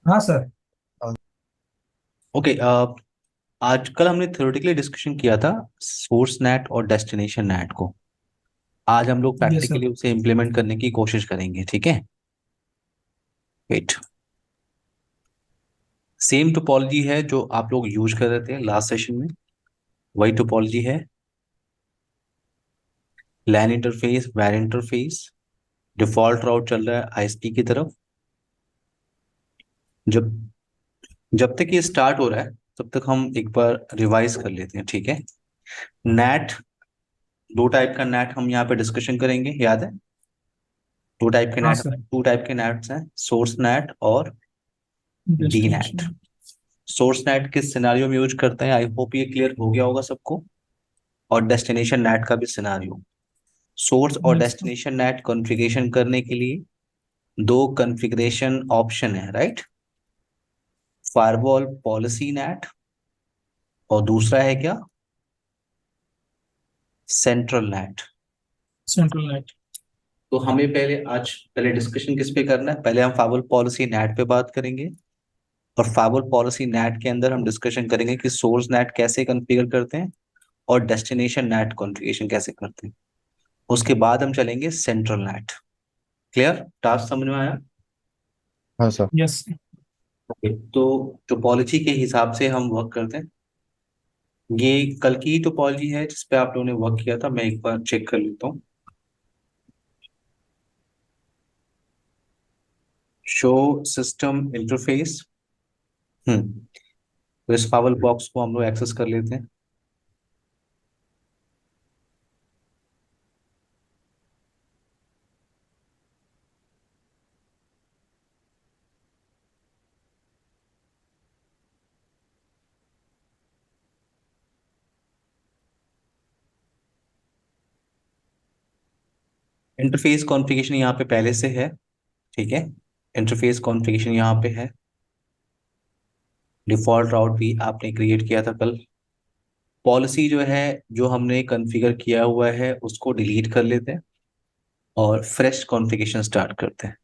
हाँ सर। ओके। आजकल हमने थ्योरेटिकली डिस्कशन किया था सोर्स नेट और डेस्टिनेशन नेट को। आज हम लोग यस सर। प्रैक्टिकली उसे इम्प्लीमेंट करने की कोशिश करेंगे, ठीक है। वेट। सेम टोपोलॉजी है जो आप लोग यूज कर रहे थे लास्ट सेशन में, वही टोपोलॉजी है। लैन इंटरफेस, वैन इंटरफेस, डिफॉल्ट राउट चल रहा है आईएसपी की तरफ। जब जब तक ये स्टार्ट हो रहा है तब तक हम एक बार रिवाइज कर लेते हैं, ठीक है। नेट, दो टाइप का नेट हम यहाँ पे डिस्कशन करेंगे, याद है। टू टाइप के हाँ नेट सर। टू टाइप के नेट्स हैं, सोर्स नेट और D net. Destination. Source net किस सिनारियो में यूज करते हैं, आई होप ये क्लियर हो गया होगा सबको। और डेस्टिनेशन नेट का भी सिनारियो। सोर्स और yes sir. Destination net configuration करने के लिए दो कॉन्फ़िगरेशन ऑप्शन है, राइट। फायरवॉल पॉलिसी नेट, और दूसरा है क्या, सेंट्रल नेट। Central light. तो हमें पहले डिस्कशन किस पे करना है, पहले हम फायरवॉल पॉलिसी नेट पे बात करेंगे। और फायरवॉल पॉलिसी नेट के अंदर हम डिस्कशन करेंगे कि सोर्स नेट कैसे कॉन्फ़िगर करते हैं और डेस्टिनेशन नेट कॉन्फ़िगरेशन कैसे करते हैं। उसके बाद हम चलेंगे सेंट्रल नेट। क्लियर, टास्क समझ में आया। हाँ सर। यस। ओके, तो टोपोलॉजी के हिसाब से हम वर्क करते हैं। ये कल की टोपोलॉजी है जिस पे आप लोगों ने वर्क किया था, मैं एक बार चेक कर लेता हूँ। Show system interface. तो इस पावर बॉक्स को हम लोग एक्सेस कर लेते हैं। इंटरफेस कॉन्फ़िगरेशन यहाँ पे पहले से है, ठीक है। इंटरफेस कॉन्फ़िगरेशन यहाँ पे है। डिफॉल्ट राउट भी आपने क्रिएट किया था कल। पॉलिसी जो है, जो हमने कॉन्फ़िगर किया हुआ है उसको डिलीट कर लेते हैं और फ्रेश कॉन्फ़िगरेशन स्टार्ट करते हैं।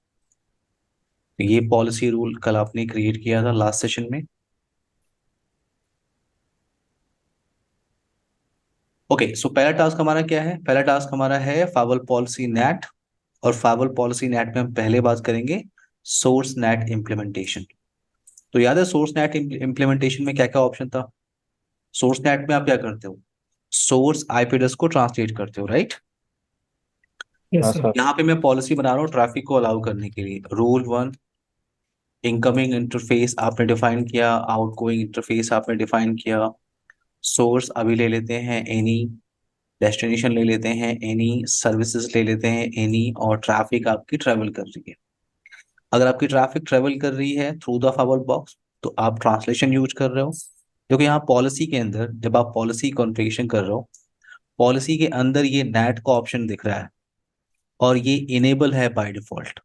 तो ये पॉलिसी रूल कल आपने क्रिएट किया था लास्ट सेशन में। ओके, सो पहला टास्क हमारा क्या है, पहला टास्क हमारा है फाइवल पॉलिसी नेट। और फाइवल पॉलिसी नेट में हम पहले बात करेंगे सोर्स नेट इम्प्लीमेंटेशन। तो याद है सोर्स नेट इम्प्लीमेंटेशन में क्या क्या ऑप्शन था। सोर्स नेट में आप क्या करते हो, सोर्स आईपी एड्रेस को ट्रांसलेट करते हो, राइट। यस हाँ सर। सर। यहाँ पे मैं पॉलिसी बना रहा हूँ ट्रैफिक को अलाउ करने के लिए। रूल वन, इनकमिंग इंटरफेस आपने डिफाइन किया, आउटगोइंग इंटरफेस आपने डिफाइन किया। सोर्स अभी ले लेते हैं एनी, डेस्टिनेशन ले लेते हैं एनी, सर्विसेज ले लेते हैं एनी, और ट्रैफिक आपकी ट्रेवल कर रही है। अगर आपकी ट्रैफिक ट्रेवल कर रही है थ्रू द फाइवल बॉक्स तो आप ट्रांसलेशन यूज कर रहे हो। क्योंकि यहाँ पॉलिसी के अंदर जब आप पॉलिसी कॉन्फ़िगरेशन कर रहे हो, पॉलिसी के अंदर ये नेट का ऑप्शन दिख रहा है और ये इनेबल है बाय डिफॉल्ट।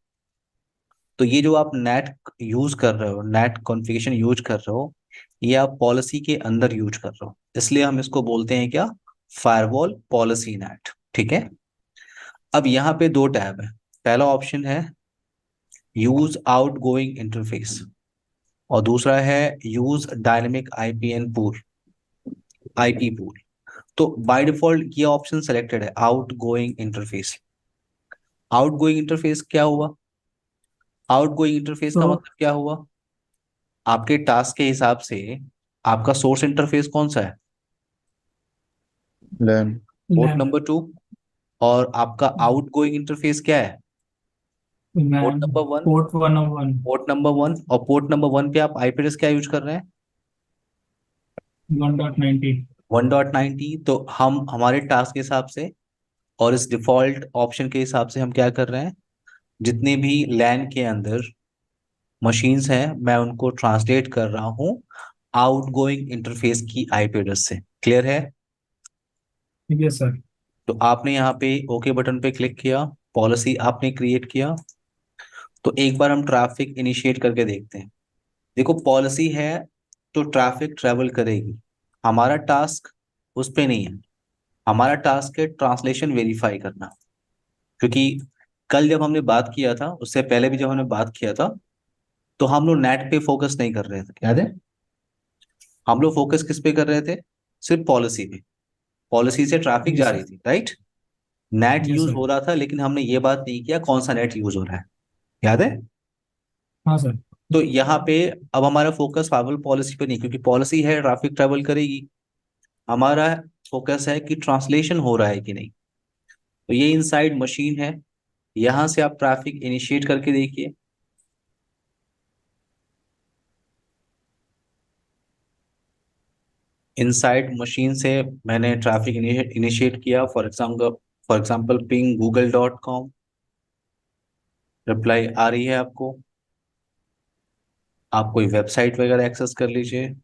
तो ये जो आप नेट यूज कर रहे हो, नेट कॉन्फ़िगरेशन यूज कर रहे हो, ये आप पॉलिसी के अंदर यूज कर रहे हो, इसलिए हम इसको बोलते हैं क्या, फायरवॉल पॉलिसी नेट, ठीक है। अब यहाँ पे दो टैब है। पहला ऑप्शन है यूज आउट गोइंग इंटरफेस, और दूसरा है use dynamic IPN pool, IP pool. तो बाय डिफॉल्ट ये ऑप्शन सेलेक्टेड है, out going interface. Out going interface क्या हुआ, आउट गोइंग इंटरफेस तो का मतलब क्या हुआ, आपके टास्क के हिसाब से आपका सोर्स इंटरफेस कौन सा है, लैन। पोर्ट लैन। नंबर 2। और आपका आउट गोइंग इंटरफेस क्या है, पोर्ट लैन। नंबर 1। पोर्ट 101। पोर्ट नंबर 1, और पोर्ट नंबर 1 पे आप आईपी एड्रेस क्या यूज कर रहे हैं, 1.90। 1.90। तो हम हमारे टास्क के हिसाब से और इस डिफॉल्ट ऑप्शन के हिसाब से हम क्या कर रहे हैं, जितने भी लैन के अंदर मशीन्स हैं मैं उनको ट्रांसलेट कर रहा हूँ आउटगोइंग इंटरफेस की आईपी एड्रेस से। क्लियर है। Yes sir. तो आपने यहाँ पे ओके बटन पे क्लिक किया, पॉलिसी आपने क्रिएट किया। तो एक बार हम ट्रैफिक इनिशिएट करके देखते हैं। देखो पॉलिसी है तो ट्रैफिक ट्रेवल करेगी, हमारा टास्क उस पे नहीं है। हमारा टास्क है ट्रांसलेशन वेरीफाई करना। क्योंकि कल जब हमने बात किया था, उससे पहले भी जब हमने बात किया था, तो हम लोग नेट पे फोकस नहीं कर रहे थे, याद है? हम लोग फोकस किस पे कर रहे थे? सिर्फ पॉलिसी पे। पॉलिसी से ट्रैफिक यस जा सर। रही थी, right? Net yes use sir. हो रहा था, लेकिन हमने ये बात नहीं किया कौन सा नेट यूज हो रहा है, याद है? हाँ सर। तो यहाँ पे अब हमारा फोकस ट्रैवल पॉलिसी पे नहीं, क्योंकि पॉलिसी है ट्रैफिक ट्रैवल करेगी। हमारा फोकस है कि ट्रांसलेशन हो रहा है कि नहीं। तो ये इनसाइड मशीन है। यहां से आप ट्रैफिक इनिशिएट करके देखिए। इनसाइड मशीन से मैंने ट्रैफिक इनिशिएट किया। For example ping google.com। Reply आ रही है आपको। आप कोई वेबसाइट वगैरह एक्सेस कर लीजिए।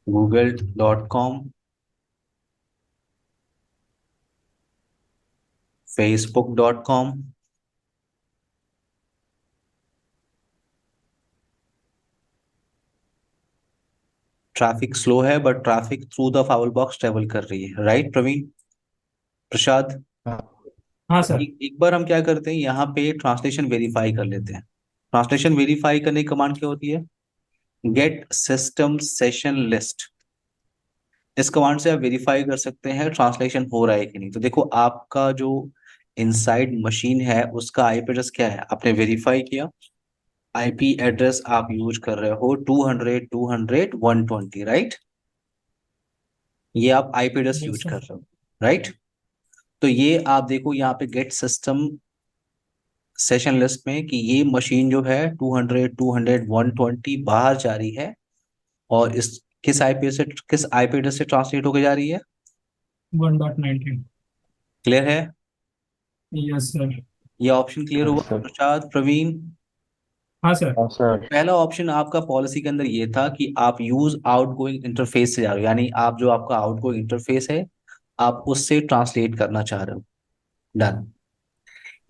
google.com, facebook.com। ट्रैफिक स्लो है, but traffic through the foul box travel कर रही है, राइट प्रवीण? प्रसाद? हाँ हाँ सर। एक बार हम क्या करते हैं, यहाँ पे ट्रांसलेशन वेरीफाई कर लेते हैं। ट्रांसलेशन वेरीफाई करने की कमांड क्या होती है? Get system session list. इस कमांड से आप वेरीफाई कर सकते हैं ट्रांसलेशन हो रहा है कि नहीं। तो देखो, आपका जो इनसाइड मशीन है उसका आईपी एड्रेस क्या है, आपने वेरीफाई किया। आईपी एड्रेस आप यूज कर रहे हो 200.200.120, राइट? ये आप IP address yes use sir. कर रहे हो, राइट? तो ये आप देखो यहाँ पे गेट सिस्टम सेशन लिस्ट में कि ये मशीन जो है 200.200.120 बाहर जा रही है। और इस किस आईपी एड्रेस से ट्रांसलेट होकर जा रही है? 1.19। क्लियर है? Yes sir. ये ऑप्शन क्लियर हाँ हुआ सर। प्रसाद, प्रवीण? हाँ सर। हाँ सर। पहला ऑप्शन आपका पॉलिसी के अंदर ये था कि आप यूज आउटगोइंग इंटरफेस से जा रहे हो, यानी आप जो आपका आउटगोइंग इंटरफेस है आप उससे ट्रांसलेट करना चाह रहे हो। डन।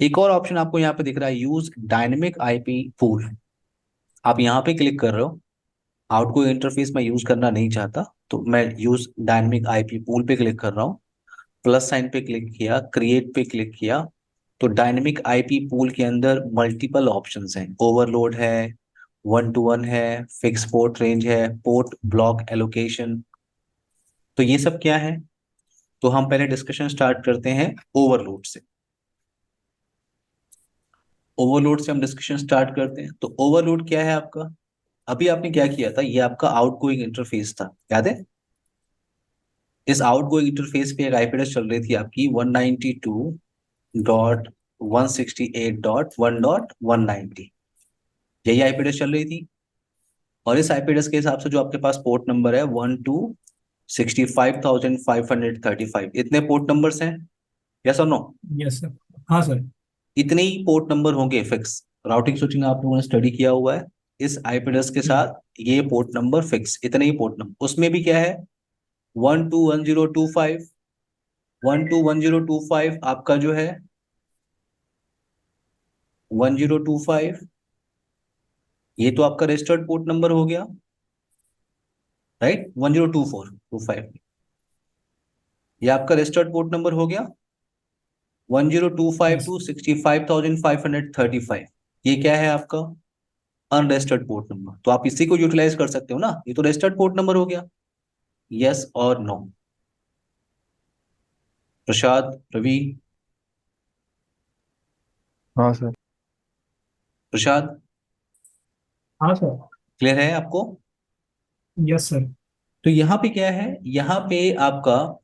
एक और ऑप्शन आपको यहाँ पे दिख रहा है, यूज डायनेमिक आईपी पूल। आप यहाँ पे क्लिक कर रहे हो। आउटगोइंग इंटरफेस मैं यूज करना नहीं चाहता, तो मैं यूज डायनेमिक आईपी पूल पे क्लिक कर रहा हूँ। प्लस साइन पे क्लिक किया, क्रिएट पे क्लिक किया। तो डायनेमिक आईपी पूल के अंदर मल्टीपल ऑप्शंस हैं। ओवरलोड है, वन टू वन है, फिक्स पोर्ट रेंज है, पोर्ट ब्लॉक एलोकेशन। तो ये सब क्या है? तो हम पहले डिस्कशन स्टार्ट करते हैं ओवरलोड से। ओवरलोड से हम डिस्कशन स्टार्ट करते हैं। तो ओवरलोड क्या है आपका? अभी आपने क्या किया था, ये आपका आउटगोइंग इंटरफेस था, याद है? इस आउटगोइंग इंटरफेस पे एक आईपी एड्रेस चल रही थी आपकी 192.168.1.190। यही आईपी एड्रेस चल रही थी। और इस आईपी एड्रेस के हिसाब से जो आपके पास पोर्ट नंबर है 1,265,535, इतने पोर्ट नंबर्स हैं, यस और नो? Yes sir. हाँ सर। इतने ही पोर्ट नंबर होंगे फिक्स। राउटिंग स्विचिंग आप लोगों ने स्टडी किया हुआ है। इस आईपी एड्रेस के साथ ये पोर्ट नंबर फिक्स, इतने ही पोर्ट नंबर। उसमें भी क्या है, 121025। 121025 आपका जो है 1025, ये तो आपका रजिस्टर्ड पोर्ट नंबर हो गया, राइट? 102425, ये आपका रजिस्टर्ड पोर्ट नंबर हो गया। 1025 यस। टू 65,535, ये क्या है आपका? Unregistered port number. तो आप इसी को यूटिलाइज कर सकते हो ना, ये तो रजिस्टर्ड पोर्ट नंबर हो गया। यस और नो? प्रसाद, प्रवीण? हाँ सर। प्रसाद, हाँ सर। क्लियर है आपको? Yes sir. तो यहाँ पे क्या है, यहाँ पे आपका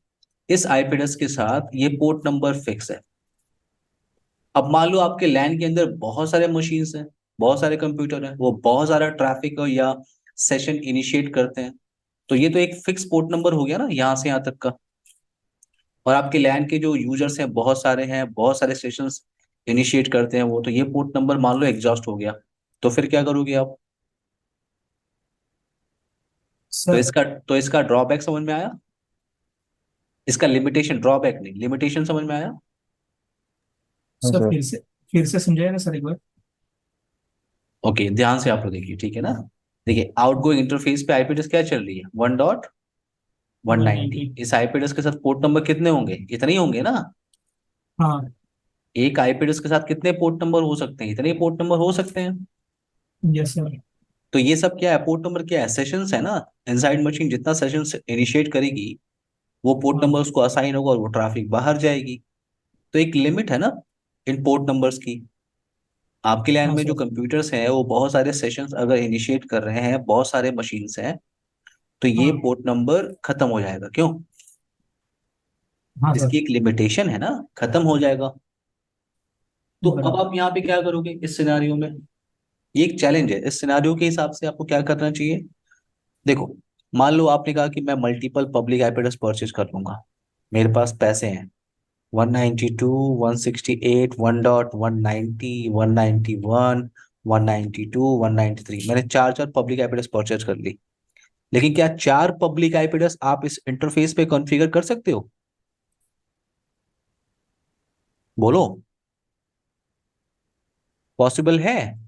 इस आईपी एड्रेस के साथ ये पोर्ट नंबर फिक्स है। अब मान लो आपके लैन के अंदर बहुत सारे मशीन्स हैं, बहुत सारे कंप्यूटर हैं, वो बहुत सारा ट्रैफिक या सेशन इनिशिएट करते हैं। तो ये तो एक फिक्स पोर्ट नंबर हो गया ना, यहाँ से यहाँ तक का। और आपके लैन के जो यूजर्स हैं बहुत सारे हैं, बहुत सारे सेशंस इनिशिएट करते हैं वो, तो ये पोर्ट नंबर मान लो एग्जॉस्ट हो गया। तो फिर क्या करोगे आप? तो सर। इसका ड्रॉबैक समझ में आया? इसका लिमिटेशन, ड्रॉबैक नहीं, लिमिटेशन समझ में आया? हाँ सर सर। फिर से समझाएगा सर एक बार। ओके, ध्यान से आप लोग देखिए, ठीक है ना? देखिए, आउटगोइंग इंटरफेस पे आईपी एड्रेस क्या चल रही है, 1.190। 190। इस आईपी एड्रेस के साथ पोर्ट नंबर कितने होंगे? इतने ही होंगे ना। हाँ। एक आईपी एड्रेस के साथ कितने पोर्ट नंबर हो सकते हैं? इतने पोर्ट नंबर हो सकते हैं। Yes sir. तो ये सब क्या है? पोर्ट नंबर क्या है? सेशंस है ना। इनसाइड मशीन जितना सेशंस इनिशिएट करेगी, वो पोर्ट हाँ। नंबर उसको असाइन होगा और वो ट्रैफिक बाहर जाएगी। तो एक लिमिट है ना इन पोर्ट नंबर्स की। आपके लैन हाँ में जो सर। कंप्यूटर्स हैं वो बहुत सारे सेशंस अगर इनिशिएट कर रहे हैं, बहुत सारे मशीन्स हैं, तो ये हाँ। पोर्ट नंबर खत्म हो जाएगा। क्यों? हाँ सर। इसकी एक लिमिटेशन है ना, खत्म हो जाएगा। तो अब बराबर। आप यहाँ पे क्या करोगे इस सिनारियो में? ये एक चैलेंज है। इस सिनारियो के हिसाब से आपको क्या करना चाहिए? देखो, मान लो आपने कहा कि मैं multiple public IP address purchase कर लूंगा, मेरे पास पैसे हैं 192 168 1.190 191 192 193, मैंने चार चार पब्लिक आईपी एड्रेस परचेज कर ली। लेकिन क्या चार पब्लिक आईपी एड्रेस आप इस इंटरफेस पे कॉन्फ़िगर कर सकते हो? बोलो, पॉसिबल है?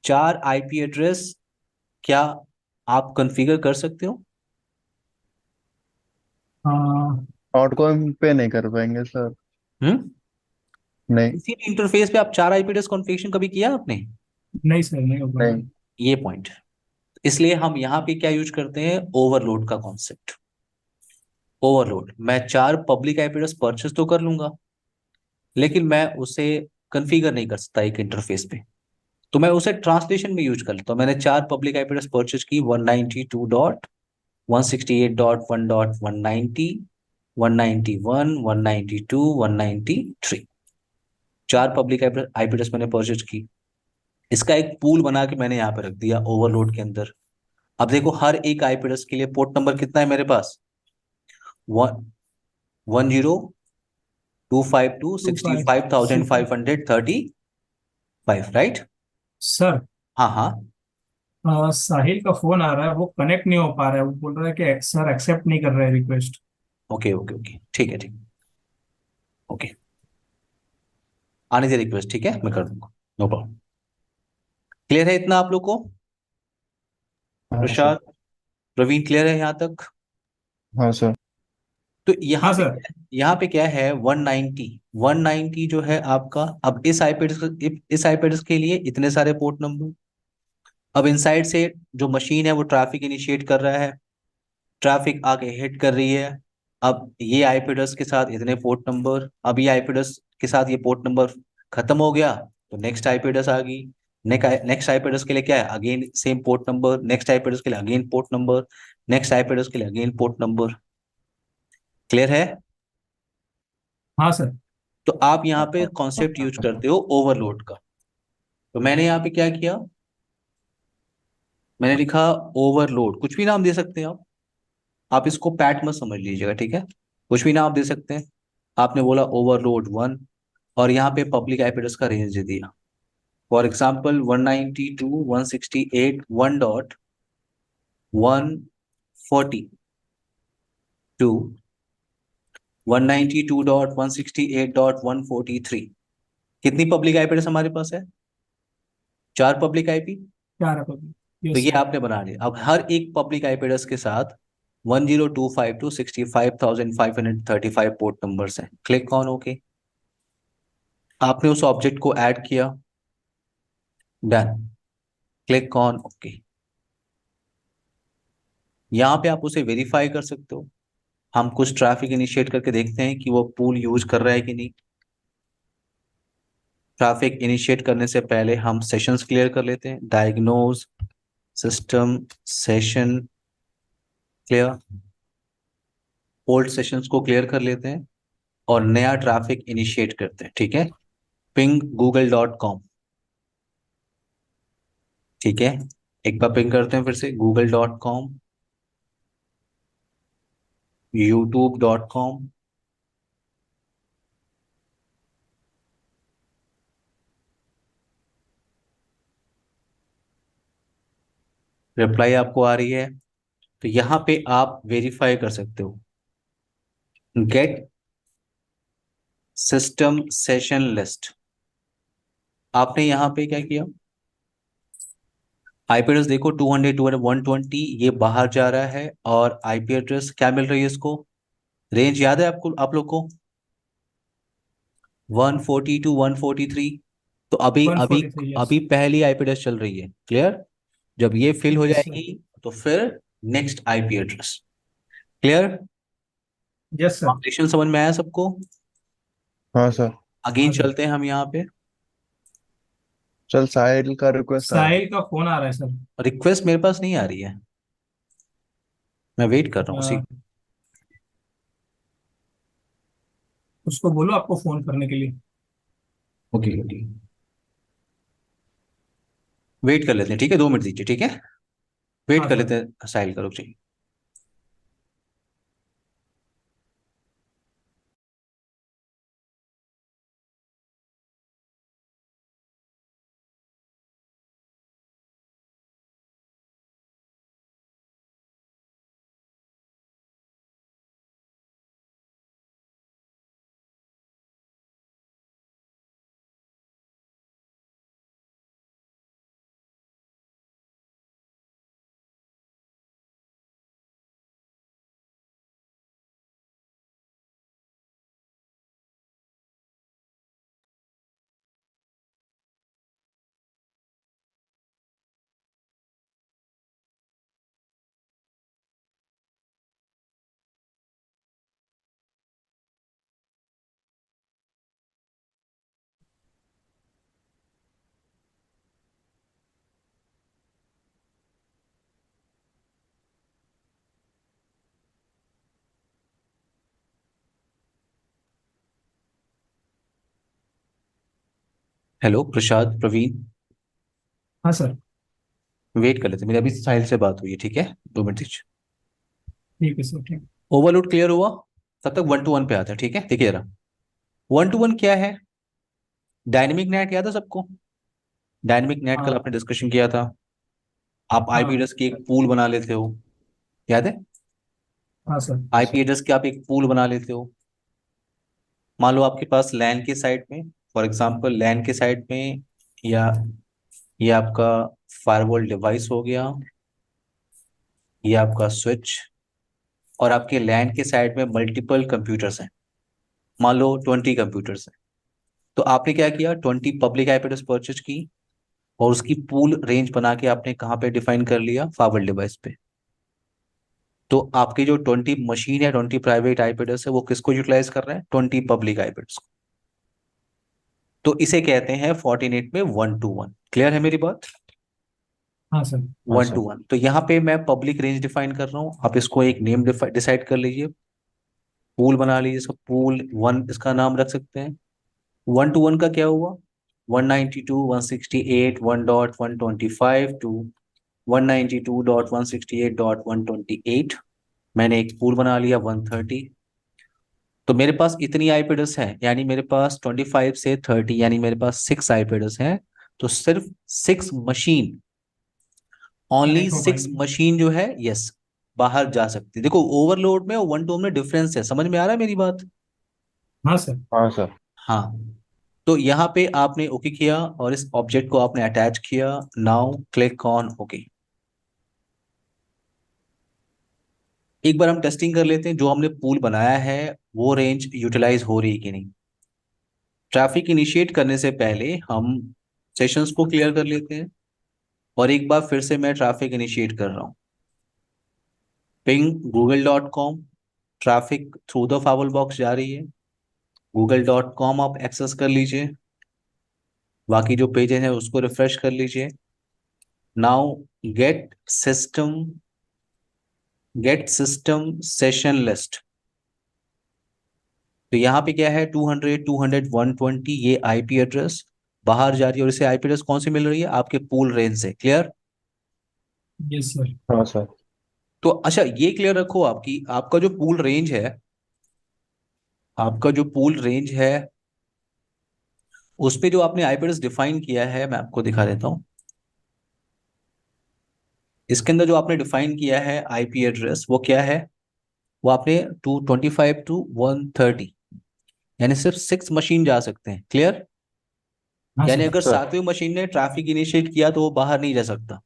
चार आईपी एड्रेस क्या आप कॉन्फ़िगर कर सकते हो? हाँ। आउटगोइंग पे नहीं कर पाएंगे सर। हम्म। नहीं। किसी भी इंटरफेस पे आप चार आईपी एड्रेस कॉन्फ़िगरेशन कभी किया आपने? नहीं सर, नहीं हो पाएगा। नहीं। ये पॉइंट। इसलिए हम यहां पे क्या यूज करते हैं? ओवरलोड का कॉन्सेप्ट। ओवरलोड, मैं चार पब्लिक आईपी एड्रेस परचेस तो कर लूंगा, लेकिन मैं उसे कॉन्फ़िगर नहीं कर सकता एक इंटरफेस पे। तो मैं उसे ट्रांसलेशन में यूज कर लेता हूं। मैंने चार पब्लिक आईपी एड्रेस परचेस की 192.168.1.190 191 192 193। चार पब्लिक आईपी एड्रेस मैंने परचेज की। इसका एक पूल बना के मैंने यहाँ पे रख दिया ओवरलोड के अंदर। अब देखो, हर एक आईपी एड्रेस के लिए पोर्ट नंबर कितना है मेरे पास? 10252 टू फाइव 65,535, राइट? सर। हाँ हाँ। साहिल का फोन आ रहा है, वो कनेक्ट नहीं हो पा रहा है। वो बोल रहा है कि सर एक्सेप्ट नहीं कर रहे हैं रिक्वेस्ट। ओके ओके ओके, ठीक है, ठीक। ओके, आने दे रिक्वेस्ट, ठीक है, मैं कर दूंगा। No problem. क्लियर है इतना आप लोग को? हाँ सर। प्रसाद, प्रवीण, क्लियर है यहाँ तक? हाँ सर। तो यहाँ हाँ पे सर। यहाँ पे क्या है? 190 जो है आपका। अब इस आईपी एड्रेस के लिए इतने सारे पोर्ट नंबर। अब इनसाइड से जो मशीन है वो ट्रैफिक इनिशिएट कर रहा है, ट्रैफिक आके हिट कर रही है। अब ये आईपी एड्रेस के साथ इतने पोर्ट नंबर, अब ये आईपी एड्रेस के साथ ये पोर्ट नंबर खत्म हो गया, तो नेक्स्ट आईपी एड्रेस आ गई। नेक्स्ट आईपी एड्रेस के लिए क्या है? Again same port number. Next IP address के लिए again port number. Next IP address के लिए अगेन पोर्ट नंबर। क्लियर है? हाँ सर। तो आप यहाँ पे कॉन्सेप्ट यूज करते हो ओवरलोड का। तो मैंने यहाँ पे क्या किया? मैंने लिखा ओवरलोड, कुछ भी नाम दे सकते हैं आप इसको पैट मत समझ लीजिएगा, ठीक है? कुछ भी नाम दे सकते हैं। आपने बोला ओवरलोड 1, और यहाँ पे पब्लिक आईपी एड्रेस का रेंज दे दिया। For example 192.168.142 192.168.143। कितनी पब्लिक आईपी एड्रेस हमारे पास है? चार पब्लिक आईपी। चार है। तो यस ये सर। आपने बना लिया। अब हर एक पब्लिक आईपी एड्रेस के साथ 1025265,535 पोर्ट नंबर्स हैं। Click on okay. आपने उस ऑब्जेक्ट को ऐड किया, डन। Click on okay. यहाँ पे आप उसे वेरीफाई कर सकते हो। हम कुछ ट्रैफिक इनिशिएट करके देखते हैं कि वो पूल यूज कर रहा है कि नहीं। ट्रैफिक इनिशिएट करने से पहले हम सेशंस क्लियर कर लेते हैं। Diagnose system session clear. Old sessions को क्लियर कर लेते हैं और नया ट्रैफिक इनिशिएट करते हैं, ठीक है? पिंग google.com, ठीक है? एक बार पिंग करते हैं फिर से google.com, youtube.com। रिप्लाई आपको आ रही है? तो यहाँ पे आप वेरीफाई कर सकते हो। Get system session list. आपने यहाँ पे क्या किया? आईपी एड्रेस देखो 200 200 120, ये बाहर जा रहा है। और आईपी एड्रेस क्या मिल रही है इसको? रेंज याद है आपको, आप लोग को? 140 टू 143। तो अभी अभी 143, यस। अभी पहली आईपी एड्रेस चल रही है, क्लियर। जब ये फिल हो यस सर। जाएगी तो फिर next IP address, clear. Yes sir. Combination समझ में आया सबको। हाँ सर। अगेन हाँ सर। चलते हैं हम यहाँ पे। चल साहिल का रिक्वेस्ट आ रहा साहिल का फोन आ रहा है सर। रिक्वेस्ट मेरे पास नहीं आ रही है, मैं वेट कर रहा हूँ उसी। अ, उसको बोलो आपको फोन करने के लिए। ओके ओके, वेट कर लेते हैं, ठीक है, 2 मिनट दीजिए, ठीक है। वेट हाँ कर सर। लेते हैं, साहिल का रुक जाइए। हेलो प्रसाद, प्रवीण, हाँ सर। वेट कर लेते हैं, मेरी अभी साहिल से बात हुई है, ठीक है, 2 मिनट दीजिए। ठीक है सर, ठीक। ओवरलोड क्लियर हुआ, तब तक 1 to 1 पे आता है, ठीक है। देखिए जरा, 1 to 1 क्या है। डायनेमिक नेट याद है सबको, डायनेमिक नेट कल हाँ। आपने डिस्कशन किया था। आप आईपी हाँ। एड्रेस की एक पूल बना लेते हो, याद है। हाँ सर। आईपी एड्रेस की आप एक पूल बना लेते हो। मान लो आपके पास लैन के साइड में, फॉर एग्जांपल लैन के साइड में, या ये आपका फायरवॉल डिवाइस हो गया, ये आपका स्विच, और आपके लैन के साइड में मल्टीपल कंप्यूटर्स हैं, मान लो 20 कंप्यूटर्स हैं। तो आपने क्या किया, 20 पब्लिक आईपी एड्रेस परचेज की, और उसकी पूल रेंज बना के आपने कहाँ पे डिफाइन कर लिया, फायरवॉल डिवाइस पे। तो आपकी जो 20 मशीन है, 20 प्राइवेट आईपी एड्रेस है, वो किसको यूटिलाइज कर रहे हैं, 20 पब्लिक आईपी एड्रेस को। तो इसे कहते हैं फोर्टिनेट में 1 to 1, क्लियर है मेरी बात। हाँ सर। हाँ वन सर। टू वन तो यहाँ पे मैं पब्लिक रेंज डिफाइन कर रहा हूँ, आप इसको एक नेम डिसाइड कर लीजिए, पूल बना लीजिए, इसका पूल 1 इसका नाम रख सकते हैं। 1 to 1 का क्या हुआ, 192.168 1.125 टू 192.168.128। मैंने एक पूल बना लिया 130। तो मेरे पास इतनी आईपी एड्रेस है, यानी मेरे पास 25 से 30, यानी मेरे पास 6 आईपी एड्रेस हैं। तो सिर्फ 6 मशीन, ओनली कनेक्ट हो 6 मशीन जो है, यस, बाहर जा सकती है। देखो ओवरलोड में और 1 to 1 में डिफरेंस है, समझ में आ रहा है मेरी बात। हाँ सर। हाँ सर। हाँ, तो यहाँ पे आपने ओके किया और इस ऑब्जेक्ट को आपने अटैच किया। Now click on okay. एक बार हम टेस्टिंग कर लेते हैं, जो हमने पूल बनाया है वो रेंज यूटिलाइज हो रही है कि नहीं। ट्रैफिक इनिशिएट करने से पहले हम सेशंस को क्लियर कर लेते हैं, और एक बार फिर से मैं ट्रैफिक इनिशिएट कर रहा हूँ। Ping google.com, traffic through the firewall box जा रही है। google.com आप एक्सेस कर लीजिए, बाकी जो पेजेस हैं उसको रिफ्रेश कर लीजिए। Now get system get system session list. तो यहाँ पे क्या है, 200 200 120 ये आईपी एड्रेस बाहर जा रही है, और इसे आईपी एड्रेस कौन सी मिल रही है, आपके पूल रेंज से, क्लियर। Yes sir. हाँ सर। तो अच्छा ये क्लियर रखो, आपकी आपका जो पूल रेंज है, आपका जो पूल रेंज है उस पे जो आपने आईपी एड्रेस डिफाइन किया है, मैं आपको दिखा देता हूँ। इसके अंदर जो आपने डिफाइन किया है आईपी एड्रेस वो क्या है, वो आपने 225 to 130, यानी सिर्फ 6 मशीन जा सकते हैं, क्लियर। हाँ यानी सर। अगर सर। 7वीं मशीन ने ट्रैफिक इनिशिएट किया तो वो बाहर नहीं जा सकता।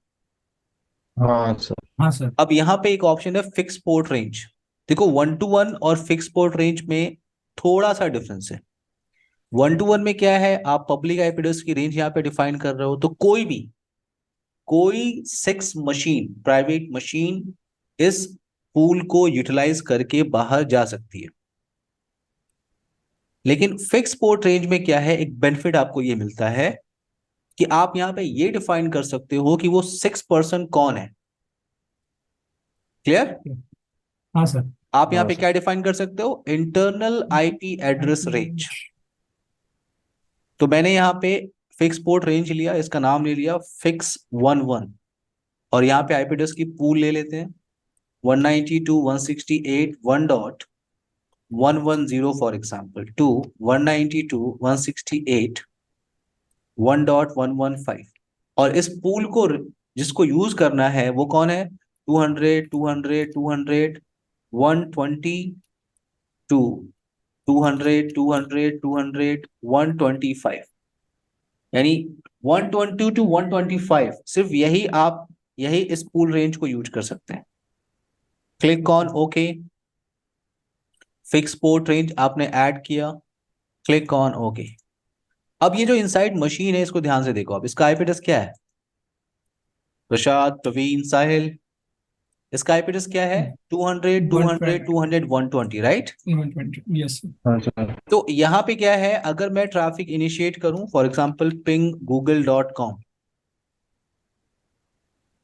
हाँ सर। हाँ सर। अब यहाँ पे एक ऑप्शन है फिक्स पोर्ट रेंज। देखो 1 to 1 और फिक्स पोर्ट रेंज में थोड़ा सा डिफरेंस है। वन टू वन में क्या है, आप पब्लिक आईपी एड्रेस की रेंज यहाँ पे डिफाइन कर रहे हो, तो कोई 6 मशीन, प्राइवेट मशीन इस पूल को यूटिलाइज करके बाहर जा सकती है। लेकिन फिक्स पोर्ट रेंज में क्या है, एक बेनिफिट आपको ये मिलता है कि आप यहां पे ये डिफाइन कर सकते हो कि वो 6 पर्सन कौन है। क्लियर? हाँ सर। आप यहां हाँ पे सर। क्या डिफाइन कर सकते हो, इंटरनल आईपी एड्रेस रेंज। तो मैंने यहाँ पे फिक्स पोर्ट रेंज लिया, इसका नाम ले लिया फिक्स 11, और यहाँ पे आईपी एड्रेस की पूल ले लेते हैं 192.168.1.110 फॉर एग्जाम्पल, टू 192.168.1.115। और इस पूल को जिसको यूज करना है वो कौन है, 200, 200, 200, 122, 200, 200, 200, 125, यानी 120 टू 125, सिर्फ यही इस पूल रेंज को यूज कर सकते हैं। Click on okay, fix port range आपने ऐड किया, क्लिक ऑन ओके। अब ये जो इनसाइड मशीन है इसको ध्यान से देखो, अब इसका आईपी एड्रेस क्या है, प्रसाद, प्रवीण, साहिल, इसका आईपी एड्रेस क्या है, 200, 200, 200, 120, राइट? 120, yes sir. हाँ सर। तो यहाँ पे क्या है, अगर मैं ट्रैफिक इनिशिएट करूं, फॉर एग्जांपल पिंग google.com,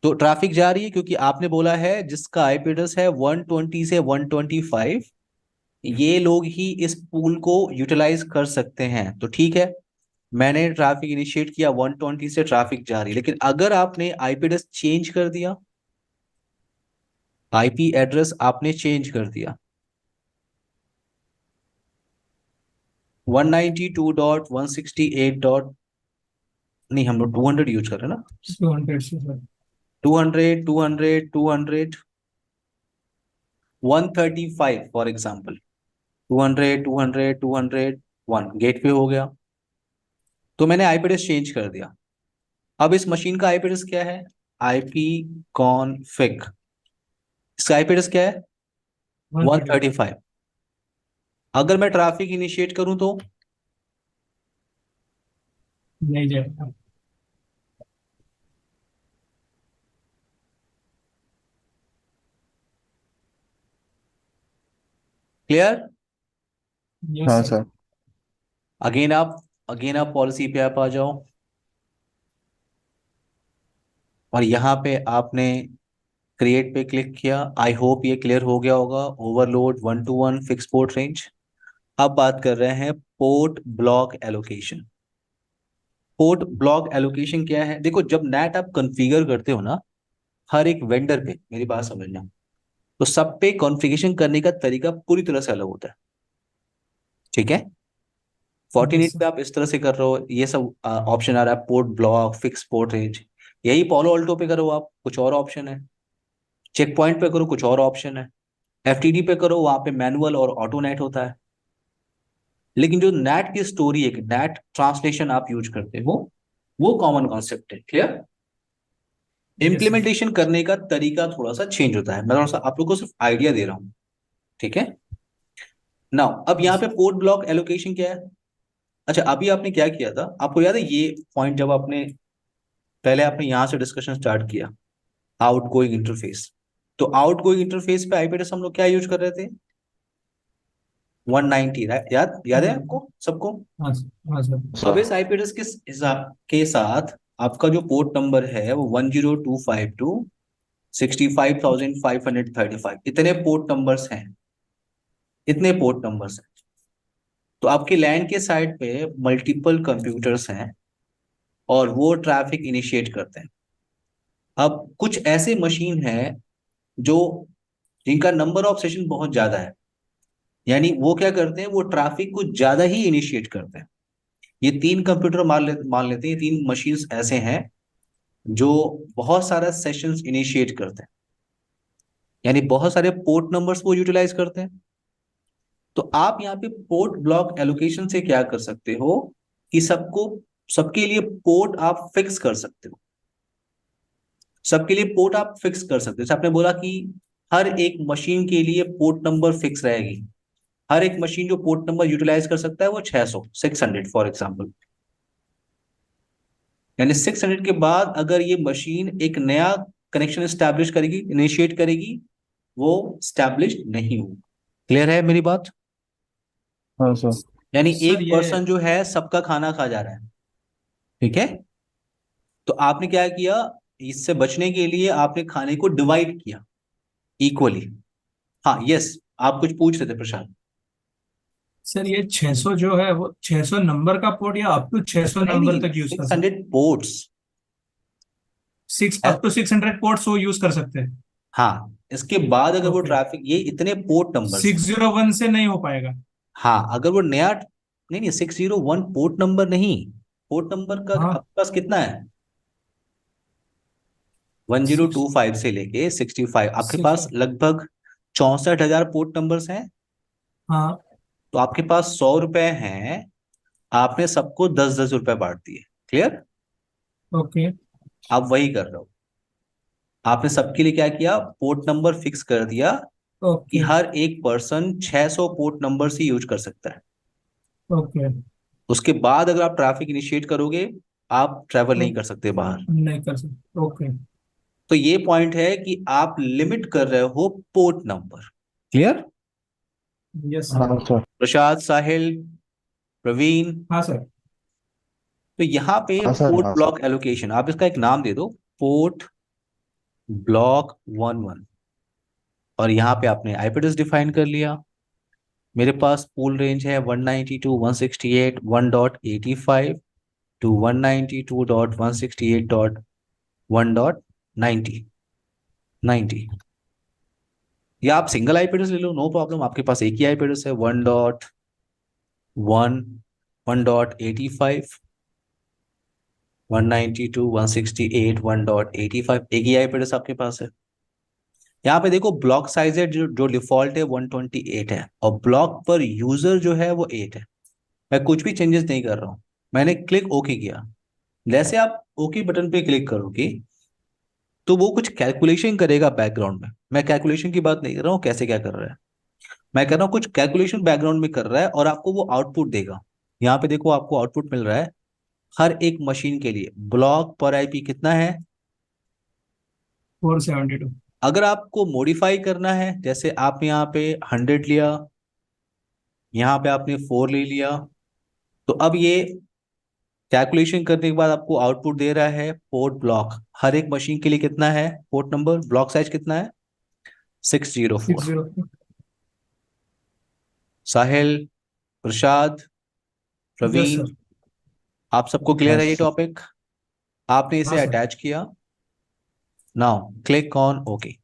तो ट्रैफिक जा रही है क्योंकि आपने बोला है जिसका आईपी एड्रेस है 120 से 125, ये लोग ही इस पूल को यूटिलाइज कर सकते हैं। तो ठीक है, मैंने ट्रैफिक इनिशिएट किया, 120 से ट्रैफिक जा रही है। लेकिन अगर आपने आईपी एड्रेस चेंज कर दिया, आईपी एड्रेस आपने चेंज कर दिया 192.168 डॉट, नहीं हम लोग 200 यूज कर रहे हैं ना, 200 से सर। 200, 200, 200, 135 फॉर एग्जाम्पल, 200, 200, 200, 1 गेट पे हो गया। तो मैंने आईपी एड्रेस चेंज कर दिया। अब इस मशीन का आईपी एड्रेस क्या है, आईपी कॉन्फिग, इसका आईपी एड्रेस क्या है 135। अगर मैं ट्रैफिक इनिशिएट करूं तो नहीं जाएगा। क्लियर? यस हाँ सर। सर। अगेन आप पॉलिसी पे आप आ जाओ, और यहाँ पे आपने क्रिएट पे क्लिक किया। आई होप ये क्लियर हो गया होगा, overload 1 to 1 fix port range. अब बात कर रहे हैं port block allocation. Port block allocation क्या है, देखो जब नेट आप कॉन्फ़िगर करते हो ना, हर एक वेंडर पे, मेरी बात समझना, तो सब पे कॉन्फ़िगरेशन करने का तरीका पूरी तरह से अलग होता है। ठीक है, यस 14 सर। पे आप इस तरह से कर रहे हो, ये सब ऑप्शन आ रहा है, port block, fix port range. यही पॉलो अल्टो पे करो आप, कुछ और ऑप्शन है। चेक पॉइंट पे करो, कुछ और ऑप्शन है। एफटीडी पे करो, वहां पे मैनुअल और ऑटो नेट होता है। लेकिन जो नेट की स्टोरी है, नेट ट्रांसलेशन आप यूज करते हो, वो कॉमन कॉन्सेप्ट है। क्लियर? Yes sir. इम्प्लीमेंटेशन करने का तरीका थोड़ा सा चेंज होता है, मैं थोड़ा सा आप लोग को सिर्फ आइडिया दे रहा हूं। ठीक है, नाउ अब यहाँ यस। पे पोर्ट ब्लॉक एलोकेशन क्या है। अच्छा, अभी आपने क्या किया था, आपको याद है ये पॉइंट, जब आपने पहले आपने यहां से डिस्कशन स्टार्ट किया, आउट गोइंग इंटरफेस। तो आउट गोइंग इंटरफेस पे आईपी एड्रेस हम लोग क्या यूज कर रहे थे, 190, याद याद है आपको सबको? हाँ सर। हाँ सर। अब सर। इस आईपी एड्रेस के हिसाब के साथ आपका जो पोर्ट नंबर है वो 10252 65,535, इतने पोर्ट नंबर्स हैं, इतने पोर्ट नंबर्स हैं। तो आपके लैन के साइड पे मल्टीपल कंप्यूटर्स हैं, और वो ट्रैफिक इनिशिएट करते हैं। अब कुछ ऐसे मशीन हैं जो जिनका नंबर ऑफ सेशन बहुत ज्यादा है, यानी वो क्या करते हैं, वो ट्रैफिक को ज्यादा ही इनिशिएट करते हैं। ये 3 कंप्यूटर मान लेते हैं, ये 3 मशीन्स ऐसे हैं जो बहुत सारा सेशंस इनिशिएट करते हैं, यानी बहुत सारे पोर्ट नंबर्स वो यूटिलाइज करते हैं। तो आप यहाँ पे पोर्ट ब्लॉक एलोकेशन से क्या कर सकते हो कि सबके लिए पोर्ट आप फिक्स कर सकते हो, सबके लिए पोर्ट आप फिक्स कर सकते हो। जैसे आपने बोला कि हर एक मशीन के लिए पोर्ट नंबर फिक्स रहेगी, हर एक मशीन जो पोर्ट नंबर यूटिलाइज कर सकता है वो 600 फॉर एग्जाम्पल। यानी 600 के बाद अगर ये मशीन एक नया कनेक्शन स्टैब्लिश करेगी, इनिशिएट करेगी, वो स्टैब्लिश नहीं होगा। क्लियर है मेरी बात? हाँ सर। यानी सर एक ये पर्सन जो है सबका खाना खा जा रहा है, ठीक है? तो आपने क्या किया, इससे बचने के लिए आपने खाने को डिवाइड किया इक्वली। हाँ यस, आप कुछ पूछ रहे थे प्रशांत। सर ये 600 जो है वो 600 नंबर का पोर्ट या अप टू 600 नहीं नंबर नहीं, तक यूज कर 600 पोर्ट्स। सकते, अप टू 600 पोर्ट्स वो यूज कर सकते हैं। हाँ, इसके बाद अगर वो ओके, ट्रैफिक, ये इतने पोर्ट नंबर्स हैं। 601 से नहीं हो पाएगा। हाँ, अगर वो नया, नहीं नहीं, 601 पोर्ट नंबर नहीं, पोर्ट नंबर का हाँ, आपके पास कितना है? 1025 से लेके 65, आपके 6 पास लगभग 64,000 पोर्ट नंबर्स हैं। हाँ, तो आपके पास 100 रुपए हैं, आपने सबको 10-10 रुपए बांट दिए। क्लियर? ओके, आप वही कर रहे हो, आपने सबके लिए क्या किया, पोर्ट नंबर फिक्स कर दिया कि ओके, हर एक पर्सन 600 पोर्ट नंबर ही यूज कर सकता है। ओके, उसके बाद अगर आप ट्रैफिक इनिशिएट करोगे, आप ट्रैवल नहीं तो कर सकते बाहर। नहीं कर सकते। ओके, तो ये पॉइंट है कि आप लिमिट कर रहे हो पोर्ट नंबर। क्लियर? यस हाँ सर। सर। प्रसाद, साहिल, प्रवीण, हाँ सर। तो यहाँ पे हाँ सर। पोर्ट हाँ सर। ब्लॉक एलोकेशन, आप इसका एक नाम दे दो, पोर्ट ब्लॉक 11। और यहाँ पे आपने आईपी एड्रेस डिफाइन कर लिया। मेरे पास पूल रेंज है 192.168.1.85 टू 192.168.1.90 90। या आप सिंगल आईपी एड्रेस ले लो, नो प्रॉब्लम, आपके पास एक ही आईपी एड्रेस है, 1.1 1.85 192.168.1.85, एक ही आईपी एड्रेस आपके पास है। यहाँ पे देखो ब्लॉक साइज है, जो डिफॉल्ट है 128 है, और ब्लॉक पर यूजर जो है वो 8 है। मैं कुछ भी चेंजेस नहीं कर रहा हूँ, मैंने क्लिक ओके किया। जैसे आप ओके बटन पे क्लिक करोगे तो वो कुछ कैलकुलेशन करेगा बैकग्राउंड में। मैं कैलकुलेशन की बात नहीं कर रहा हूँ कैसे क्या कर रहा है, मैं कर रहा हूँ कुछ कैलकुलेशन बैकग्राउंड में कर रहा है, और आपको वो आउटपुट देगा। यहाँ पे देखो आपको आउटपुट मिल रहा है हर एक मशीन के लिए ब्लॉक पर आईपी कितना है। 472। अगर आपको मॉडिफाई करना है, जैसे आपने यहाँ पे 100 लिया, यहाँ पे आपने 4 ले लिया, तो अब ये कैलकुलेशन करने के बाद आपको आउटपुट दे रहा है पोर्ट ब्लॉक हर एक मशीन के लिए कितना है, पोर्ट नंबर, ब्लॉक साइज कितना है, 604। 604। साहिल, प्रसाद, यस प्रवीण, सर। आप सबको क्लियर हाँ है ये सर। टॉपिक? आपने हाँ इसे सर। अटैच किया, नाउ क्लिक ऑन ओके।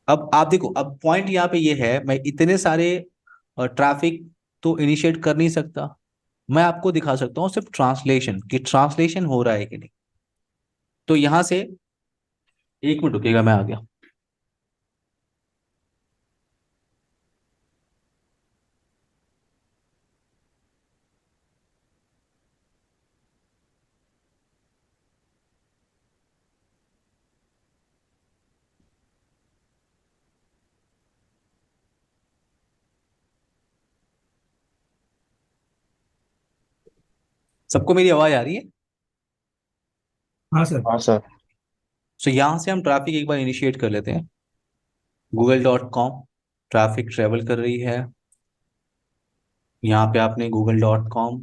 अब आप देखो, अब पॉइंट यहाँ पे ये है, मैं इतने सारे ट्रैफिक तो इनिशिएट कर नहीं सकता, मैं आपको दिखा सकता हूँ सिर्फ ट्रांसलेशन, कि ट्रांसलेशन हो रहा है कि नहीं। तो यहां से, एक मिनट रुकिएगा, मैं आ गया। सबको मेरी आवाज आ रही है? हाँ सर। हाँ सर। सो यहां से हम ट्रैफिक एक बार इनिशिएट कर लेते हैं। google.com, ट्रैफिक ट्रेवल कर रही है। यहाँ पे आपने google.com,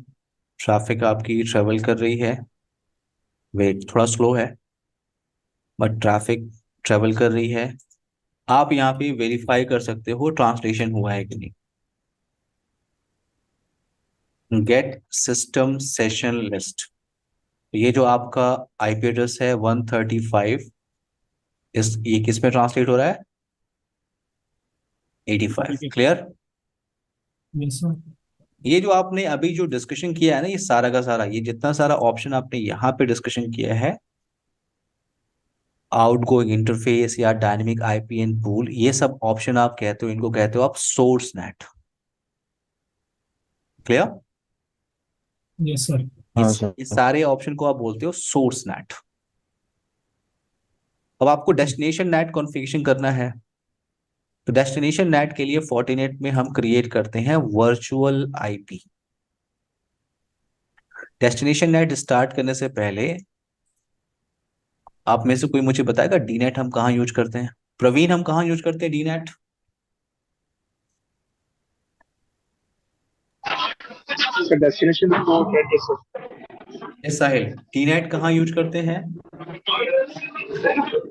ट्रैफिक आपकी ट्रेवल कर रही है। वेट, थोड़ा स्लो है बट ट्रैफिक ट्रेवल कर रही है। आप यहाँ पे वेरीफाई कर सकते हो ट्रांसलेशन हुआ है कि नहीं। गेट सिस्टम सेशन लिस्ट, ये जो आपका आईपी एड्रेस है 135, ये किस में ट्रांसलेट हो रहा है, 85। क्लियर? Yes sir. ये जो आपने अभी जो डिस्कशन किया है ना, ये सारा का सारा, ये जितना सारा ऑप्शन आपने यहाँ पे डिस्कशन किया है, आउटगोइंग इंटरफेस या डायनेमिक आईपीएन पूल, ये सब ऑप्शन आप कहते हो, इनको कहते हो आप source net. Clear? Yes sir. हाँ इस सर। इस सारे ऑप्शन को आप बोलते हो सोर्स नेट। अब आपको डेस्टिनेशन नेट कॉन्फ़िगरेशन करना है, तो डेस्टिनेशन नेट के लिए फोर्टिनेट में हम क्रिएट करते हैं virtual IP. Destination net start करने से पहले आप में से कोई मुझे बताएगा डीनेट हम कहाँ यूज करते हैं? प्रवीण, हम कहाँ यूज करते हैं डीनेट? So destination port address. साहिल, डीनेट कहाँ यूज करते हैं?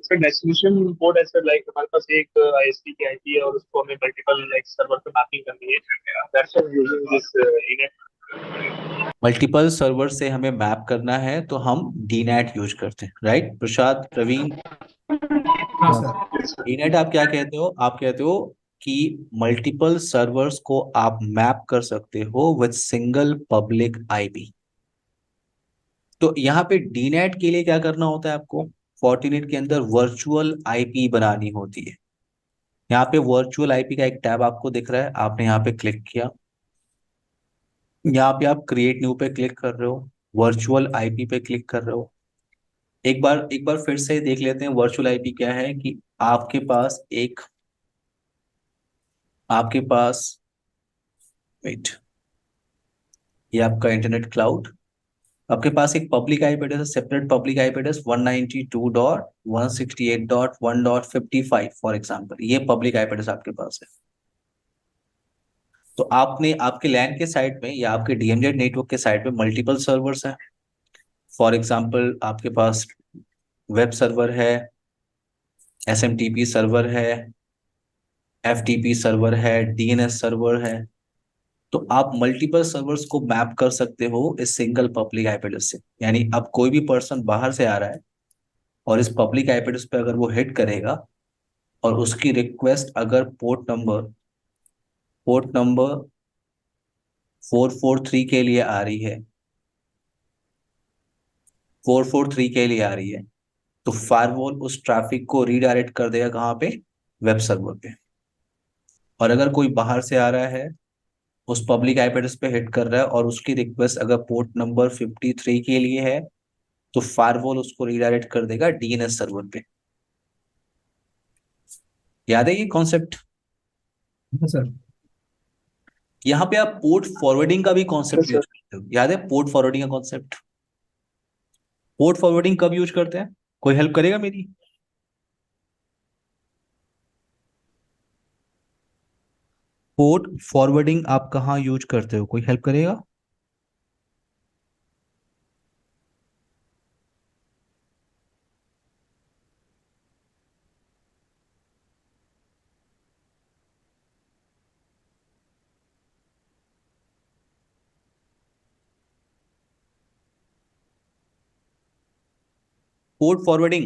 So destination port ऐसे like हमारे पास एक ISP की IP है और उसको हमें multiple like server पे मैपिंग करनी है. That's why I'm using this INET. Multiple server से हमें मैप करना है तो हम डीनेट यूज करते हैं, राइट? प्रसाद, प्रवीण, हाँ हाँ सर। डीनेट आप क्या कहते हो? आप कहते हो कि मल्टीपल सर्वर्स को आप मैप कर सकते हो विद सिंगल पब्लिक आईपी। तो यहाँ पे डीनेट के लिए क्या करना होता है आपको? फोर्टिनेट के अंदर वर्चुअल आईपी बनानी होती है। यहाँ पे वर्चुअल आईपी का एक टैब आपको दिख रहा है, आपने यहाँ पे क्लिक किया, यहाँ पे आप क्रिएट न्यू पे क्लिक कर रहे हो, वर्चुअल आईपी पे क्लिक कर रहे हो। एक बार फिर से देख लेते हैं वर्चुअल आईपी क्या है। कि आपके पास वेट, ये आपका इंटरनेट क्लाउड, आपके पास एक पब्लिक आईपी एड्रेस है, separate public IP address 192.168.1.55 for example, ये पब्लिक आईपी एड्रेस आपके पास है। तो आपने आपके लैन के साइड में या आपके डीएमजेड नेटवर्क के साइड में मल्टीपल सर्वर्स हैं। फॉर एग्जांपल आपके पास वेब सर्वर है, एसएमटीपी सर्वर है, एफटीपी सर्वर है, डीएनएस सर्वर है। तो आप मल्टीपल सर्वर्स को मैप कर सकते हो इस सिंगल पब्लिक आईपी एड्रेस से। यानी अब कोई भी पर्सन बाहर से आ रहा है और इस पब्लिक आईपी एड्रेस पे अगर वो हिट करेगा और उसकी रिक्वेस्ट अगर पोर्ट नंबर 443 के लिए आ रही है, 443 के लिए आ रही है, तो फायरवॉल उस ट्रैफिक को रीडायरेक्ट कर देगा कहाँ पे? वेब सर्वर पे। और अगर कोई बाहर से आ रहा है, उस पब्लिक आईपी एड्रेस पे हिट कर रहा है और उसकी रिक्वेस्ट अगर पोर्ट नंबर 53 के लिए है, तो फायरवॉल उसको रीडायरेक्ट कर देगा डीएनएस सर्वर पे। याद है ये कॉन्सेप्ट? हाँ सर। यहाँ पे आप पोर्ट फॉरवर्डिंग का भी Yes, कॉन्सेप्ट sir. यूज करते हो। याद है पोर्ट फॉरवर्डिंग का कॉन्सेप्ट? पोर्ट फॉरवर्डिंग कब यूज करते हैं? कोई हेल्प करेगा मेरी? पोर्ट फॉरवर्डिंग आप कहाँ यूज करते हो? कोई हेल्प करेगा? Port forwarding,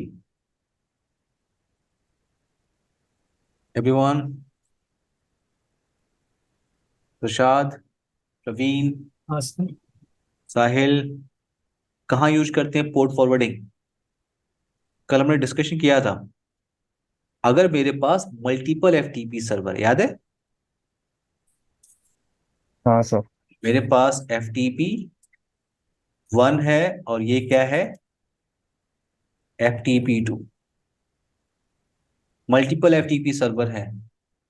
everyone? Prasad, Praveen, हाँ सर। साहिल, कहाँ यूज करते हैं पोर्ट फॉरवर्डिंग? कल हमने डिस्कशन किया था। अगर मेरे पास मल्टीपल एफटीपी सर्वर, याद है? हाँ सर। मेरे पास एफटीपी 1 है और ये क्या है? एफटीपी 2। मल्टीपल एफटीपी सर्वर है।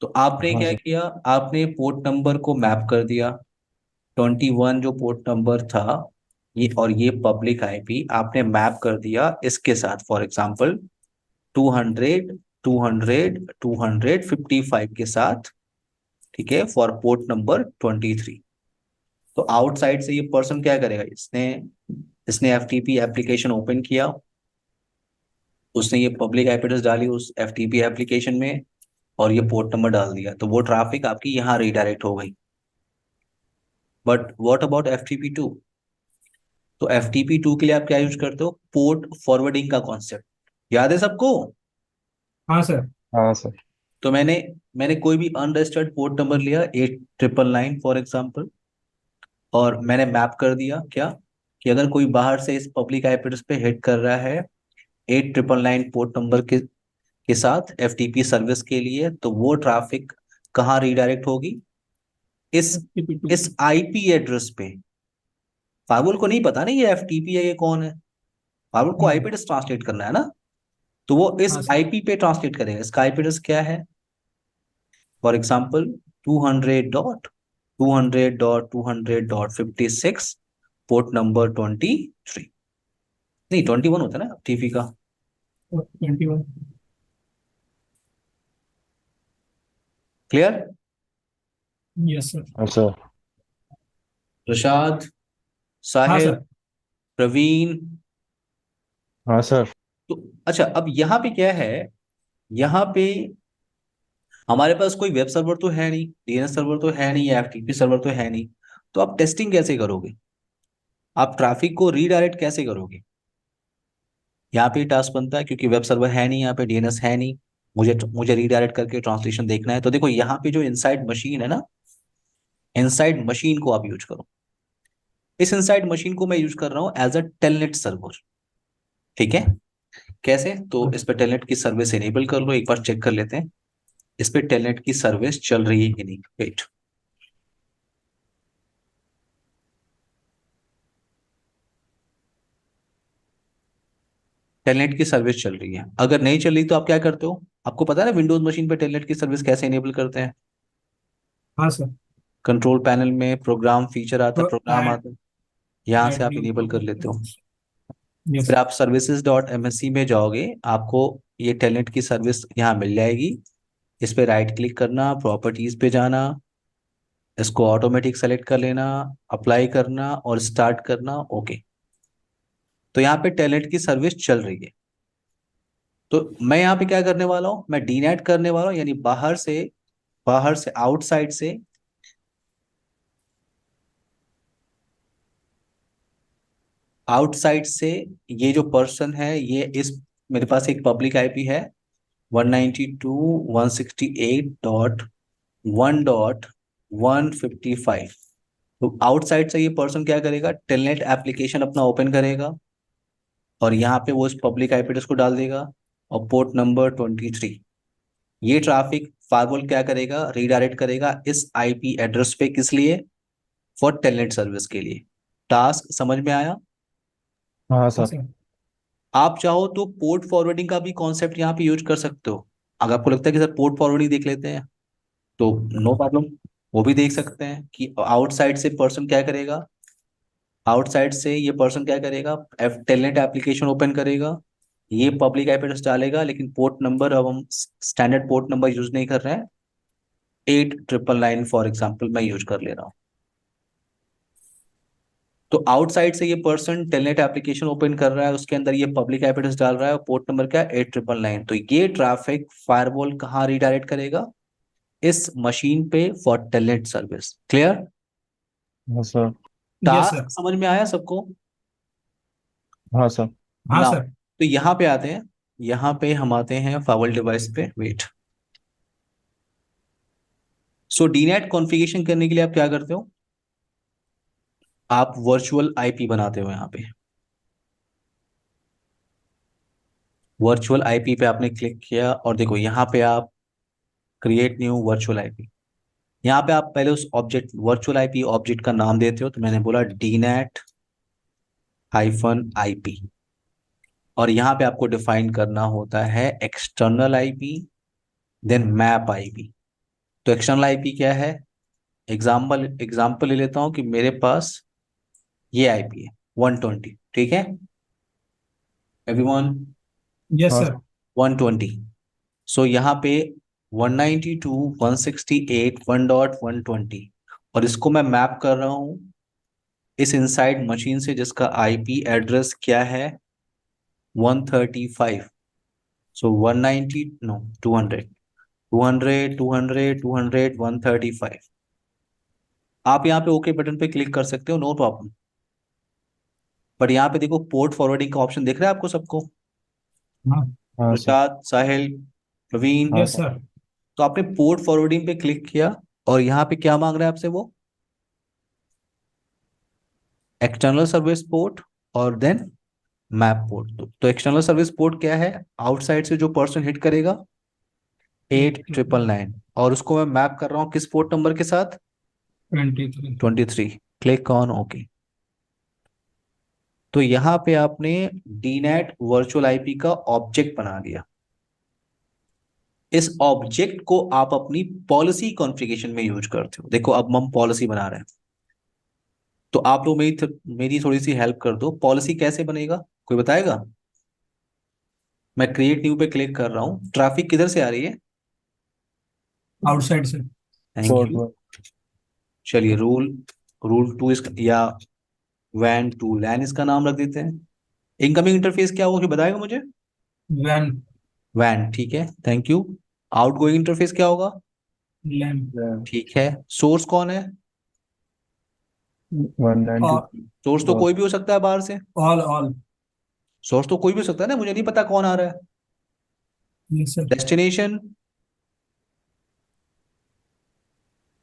तो आपने हाँ क्या सर। किया? आपने पोर्ट नंबर को मैप कर दिया। 21 जो पोर्ट नंबर था, ये और ये पब्लिक आईपी आपने मैप कर दिया इसके साथ। फॉर एग्जांपल 200 200 255 के साथ, ठीक है, फॉर पोर्ट नंबर 23। तो आउटसाइड से ये पर्सन क्या करेगा? इसने इसने एफटीपी एप्लीकेशन ओपन किया, उसने ये पब्लिक आईपी एड्रेस डाली उस एफटीपी एप्लीकेशन में और ये पोर्ट नंबर डाल दिया, तो वो ट्रैफिक आपकी यहाँ रीडायरेक्ट हो गई। But what about FTP 2? तो एफटीपी 2 के लिए आप क्या यूज करते हो? पोर्ट फॉरवर्डिंग का कॉन्सेप्ट याद है सबको? हाँ सर। हाँ सर। तो मैंने कोई भी अनरजिस्टर्ड पोर्ट नंबर लिया 8999 फॉर एग्जांपल, और मैंने मैप कर दिया क्या? कि अगर कोई बाहर से इस पब्लिक आईपी एड्रेस पे हिट कर रहा है 8999 पोर्ट नंबर के साथ एफटीपी सर्विस के लिए, तो वो ट्रैफिक कहाँ रीडायरेक्ट होगी? इस FTP2। इस आईपी एड्रेस पे। फाइवल को नहीं पता नहीं ये एफटीपी है, ये कौन है। फाइवल को आईपी एड्रेस ट्रांसलेट करना है ना, तो वो इस हाँ सर। आईपी पे ट्रांसलेट करेगा। इसका आईपी एड्रेस क्या है? फॉर एग्जाम्पल 200.200.200.56 पोर्ट नंबर 23, नहीं 21 होता है ना टीवी का। 21। क्लियर? Yes sir. हाँ सर। प्रसाद, हाँ साहिल, सर। प्रवीण। हाँ सर। तो अच्छा, अब यहाँ पे क्या है, यहाँ पे हमारे पास कोई वेब सर्वर तो है नहीं, डीएनएस सर्वर तो है नहीं, या एफटीपी सर्वर तो है नहीं, तो आप टेस्टिंग कैसे करोगे? आप ट्रैफिक को रीडायरेक्ट कैसे करोगे? यहाँ पे टास्क बनता है, क्योंकि वेब सर्वर है नहीं, यहाँ पे डीएनएस है नहीं, मुझे मुझे रीडायरेक्ट करके ट्रांसलेशन देखना है। तो देखो यहाँ पे जो इनसाइड मशीन है ना, इनसाइड मशीन को आप यूज करो। इस इनसाइड मशीन को मैं यूज कर रहा हूँ एज अ टेलनेट सर्वर। ठीक है? कैसे? तो इस पे टेलनेट की सर्विस इनेबल कर लो, एक बार चेक कर लेते हैं इस पे टेलनेट की सर्विस चल रही है कि नहीं। वेट, टेलनेट की सर्विस चल रही है। अगर नहीं चल रही तो आप क्या करते हो? आपको पता है ना विंडोज मशीन पे टेलनेट की सर्विस कैसे इनेबल करते हैं? हाँ सर। कंट्रोल पैनल में प्रोग्राम फीचर आता है, तो प्रोग्राम ऐड आता है, यहाँ से ऐड आप न्यू इनेबल कर लेते हो। प्रोग्राम। यस। फिर आप सर्विसेज डॉट एमएससी में जाओगे, आपको ये टेलनेट की सर्विस यहाँ मिल जाएगी। इस पे राइट क्लिक करना, प्रॉपर्टीज पे जाना, इसको ऑटोमेटिक सेलेक्ट कर लेना, अप्लाई करना और स्टार्ट करना। ओके, तो यहाँ पे टेलनेट की सर्विस चल रही है। तो मैं यहाँ पे क्या करने वाला हूँ, मैं डीनेट करने वाला हूँ, यानी बाहर से आउटसाइड से ये जो पर्सन है, ये इस मेरे पास एक पब्लिक आईपी है 192.168.1.155। तो आउटसाइड से ये पर्सन क्या करेगा, टेलनेट एप्लीकेशन अपना ओपन करेगा और यहाँ पे वो इस पब्लिक आईपी एड्रेस को डाल देगा और पोर्ट नंबर 23। ये ट्रैफिक फायरवॉल क्या करेगा, रीडायरेक्ट करेगा इस आईपी एड्रेस पे। किस लिए? फॉर टेलनेट सर्विस के लिए। टास्क समझ में आया? हाँ हाँ सर। सर। आप चाहो तो पोर्ट फॉरवर्डिंग का भी कॉन्सेप्ट यहाँ पे यूज कर सकते हो। अगर आपको लगता है कि सर पोर्ट फॉरवर्डिंग देख लेते हैं, तो नो प्रॉब्लम, वो भी देख सकते हैं कि आउटसाइड से ये पर्सन क्या करेगा, टेलनेट एप्लीकेशन ओपन करेगा, ये पब्लिक आईपी एड्रेस डालेगा, लेकिन पोर्ट नंबर अब हम स्टैंडर्ड पोर्ट नंबर यूज नहीं कर रहे हैं, 8999 फॉर एग्जाम्पल मैं यूज कर ले रहा हूँ। तो आउटसाइड से ये पर्सन टेलनेट एप्लीकेशन ओपन कर रहा है, उसके अंदर ये पब्लिक आईपी एड्रेस डाल रहा है और पोर्ट नंबर क्या है, 8999। तो ये ट्रैफिक फायरवॉल कहाँ रिडायरेक्ट करेगा, इस मशीन पे फॉर टेलनेट सर्विस। क्लियर? हाँ सर। Yes task sir. समझ में आया सबको? हाँ सर। हाँ नाउ सर। तो यहाँ पे आते हैं, यहाँ पे हम आते हैं फायरवॉल डिवाइस पे। वेट, सो डीनेट कॉन्फ़िगरेशन करने के लिए आप क्या करते हो, आप वर्चुअल आईपी बनाते हो। यहाँ पे वर्चुअल आईपी पे आपने क्लिक किया और देखो यहाँ पे आप क्रिएट न्यू वर्चुअल आईपी। यहाँ पे आप पहले उस ऑब्जेक्ट वर्चुअल आईपी ऑब्जेक्ट का नाम देते हो, तो मैंने बोला डीनेट -आईपी, और यहाँ पे आपको डिफाइन करना होता है external IP, then map IP. तो एक्सटर्नल आईपी क्या है, एग्जाम्पल ले लेता हूँ कि मेरे पास ये आईपी है 120। ठीक है एवरीवन? यस हाँ सर। सर। 120। सो यहाँ पे 192.168.1.120, और इसको मैं मैप कर रहा हूँ इस इनसाइड मशीन से, जिसका आईपी एड्रेस क्या है, 135। सो 190, नो 200, 200, 200, 200, 135। आप यहाँ पे ओके बटन पे क्लिक कर सकते हो, नो प्रॉब्लम। बट यहाँ पे देखो पोर्ट फॉरवर्डिंग का ऑप्शन दिख रहा है आपको सबको, हाँ। हाँ सर। प्रसाद, साहिल, प्रवीण। हाँ यस सर। सर। तो आपने पोर्ट फॉरवर्डिंग पे क्लिक किया और यहाँ पे क्या मांग रहा है आपसे वो, एक्सटर्नल सर्विस पोर्ट और देन मैप पोर्ट। तो एक्सटर्नल सर्विस पोर्ट क्या है, आउटसाइड से जो पर्सन हिट करेगा 8999, और उसको मैं मैप कर रहा हूँ किस पोर्ट नंबर के साथ, 23। 23। Click on okay. तो यहाँ पे आपने डीनेट वर्चुअल आईपी का ऑब्जेक्ट बना दिया। इस ऑब्जेक्ट को आप अपनी पॉलिसी कॉन्फ़िगरेशन में यूज करते हो। देखो अब हम पॉलिसी बना रहे हैं, तो आप लोग मेरी थोड़ी सी हेल्प कर दो। पॉलिसी कैसे बनेगा, कोई बताएगा? मैं क्रिएट न्यू पे क्लिक कर रहा हूँ। ट्रैफिक किधर से आ रही है? आउटसाइड से। Thank port you. वन। चलिए रूल रूल टू इसका या वैन टू लैन इसका नाम रख देते हैं। इनकमिंग इंटरफेस क्या होगा, बताएगा मुझे? वैन। वैन, ठीक है, थैंक यू। आउटगोइंग इंटरफेस क्या होगा? लैन। ठीक है। सोर्स कौन है? 190। सोर्स तो कोई भी हो सकता है बाहर से। All all. सोर्स तो कोई भी हो सकता है ना, मुझे नहीं पता कौन आ रहा है। Yes sir. डेस्टिनेशन?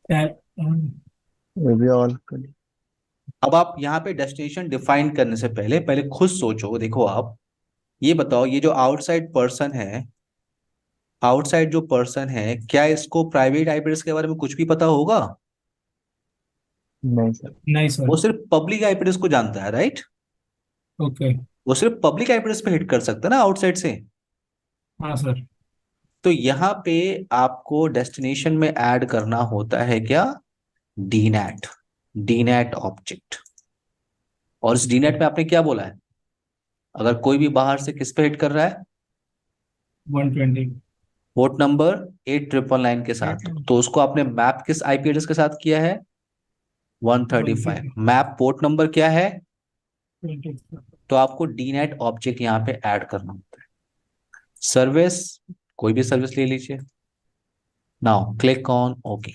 ये भी ऑल कर। अब आप यहाँ पे डेस्टिनेशन डिफाइन करने से पहले पहले खुद सोचो। देखो आप ये बताओ, ये जो आउटसाइड पर्सन है, आउटसाइड जो पर्सन है, क्या इसको प्राइवेट आईपी एड्रेस के बारे में कुछ भी पता होगा? नहीं सर। नहीं सर। वो सिर्फ पब्लिक आईपी एड्रेस को जानता है, राइट? ओके। वो सिर्फ पब्लिक आईपी एड्रेस पे हिट कर सकता है ना आउटसाइड से। हाँ सर। तो यहाँ पे आपको डेस्टिनेशन में ऐड करना होता है क्या? डीनैट, डीनैट ऑब्जेक्ट। और इस ओके। डीनैट में आपने क्या बोला है? अगर कोई भी बाहर से किस पे हिट कर रहा है? 120। पोर्ट नंबर 8999 के साथ, तो उसको आपने मैप किस आईपी एड्रेस के साथ किया है? 135। 150। मैप पोर्ट नंबर क्या है? 20। तो आपको डीनैट ऑब्जेक्ट यहाँ पे ऐड करना होता है। सर्विस, कोई भी सर्विस ले लीजिए। Now click on okay.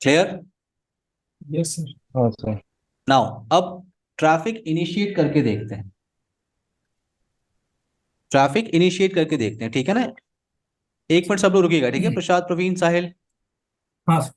Clear? Yes sir. हाँ सर। नाउ अब ट्रैफिक इनिशिएट करके देखते हैं। ट्रैफिक इनिशिएट करके देखते हैं, ठीक है ना? एक मिनट सब लोग रुकिएगा, ठीक है? प्रसाद, प्रवीण, साहिल। हाँ सर।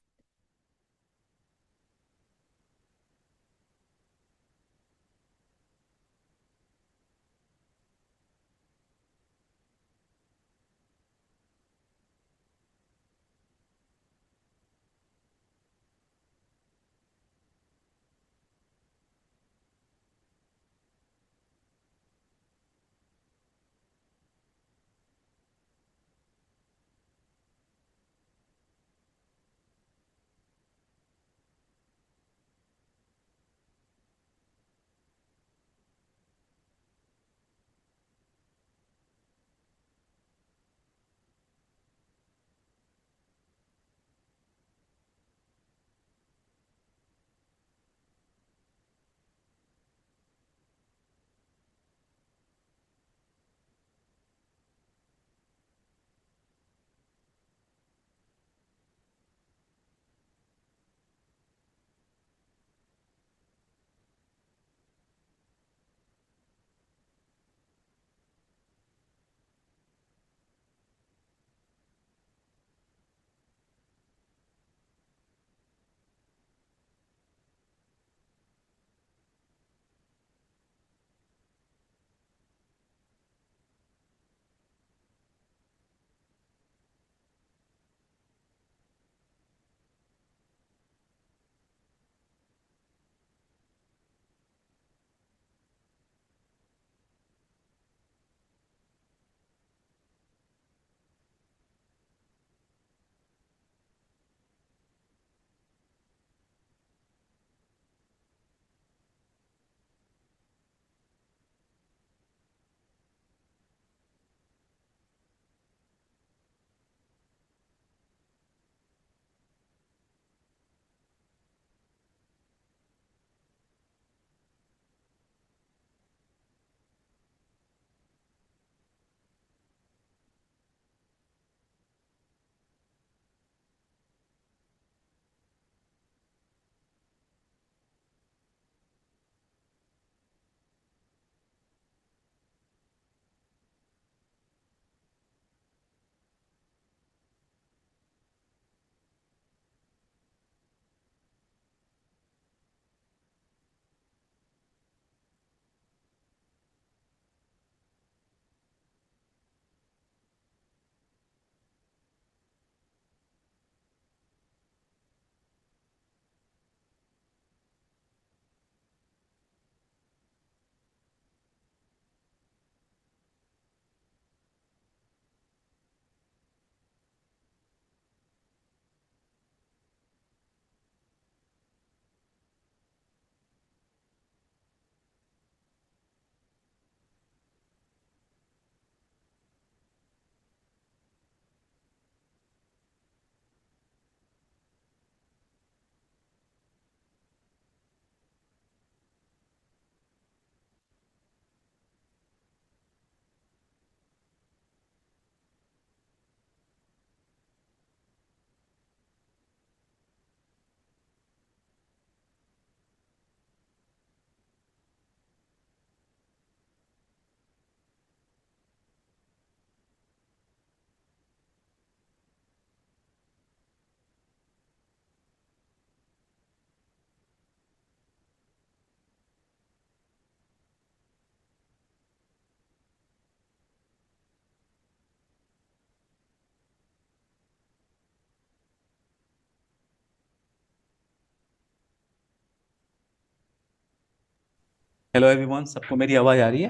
हेलो एवरीवन, सबको मेरी आवाज आ रही है?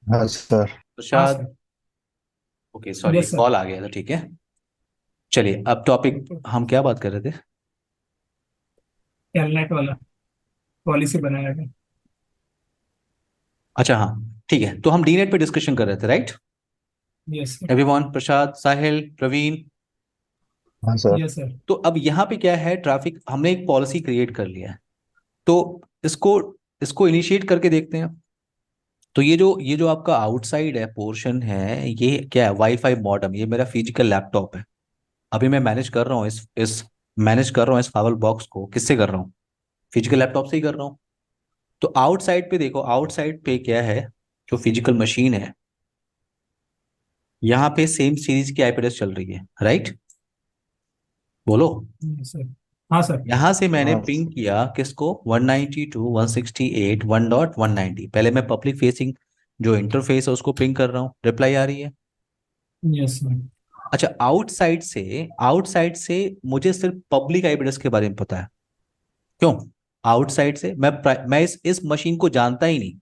हाँ सर। हाँ Prasad, sir. Okay sorry, yes sir. Call आ गया था, ठीक है। चलिए, अब टॉपिक हम क्या बात कर रहे थे? टेलनेट वाला पॉलिसी बनाया गया। अच्छा हाँ, ठीक है, तो हम डीनेट पे डिस्कशन कर रहे थे, राइट? Yes sir. एवरीवन, प्रसाद, साहिल, प्रवीण। हाँ सर। Yes sir. तो अब यहाँ पे क्या है, ट्रैफिक हमने एक पॉलिसी क्रिएट कर लिया है, तो इसको इसको इनिशिएट करके देखते हैं। तो ये जो आपका आउटसाइड है, पोर्शन है, ये क्या है? वाईफाई मॉडेम, ये मेरा फिजिकल लैपटॉप है। अभी मैं मैनेज कर रहा हूँ इस मैनेज कर रहा हूँ इस फाइबर बॉक्स को, किससे कर रहा हूँ? फिजिकल लैपटॉप से ही कर रहा हूँ। तो आउटसाइड पे देखो, आउटसाइड पे क्या है? जो फिजिकल मशीन है, यहाँ पे सेम सीरीज की आईपी एड्रेस चल रही है, राइट? बोलो। Yes sir. हाँ सर। यहां से मैंने हाँ पिंग किया किसको? 192.168.1.190। पहले मैं पब्लिक फेसिंग जो इंटरफेस है उसको पिंग कर रहा हूँ, रिप्लाई आ रही है। Yes sir. अच्छा, आउटसाइड से मुझे सिर्फ पब्लिक आईपी एड्रेस के बारे में पता है। क्यों? आउटसाइड से मैं इस मशीन को जानता ही नहीं।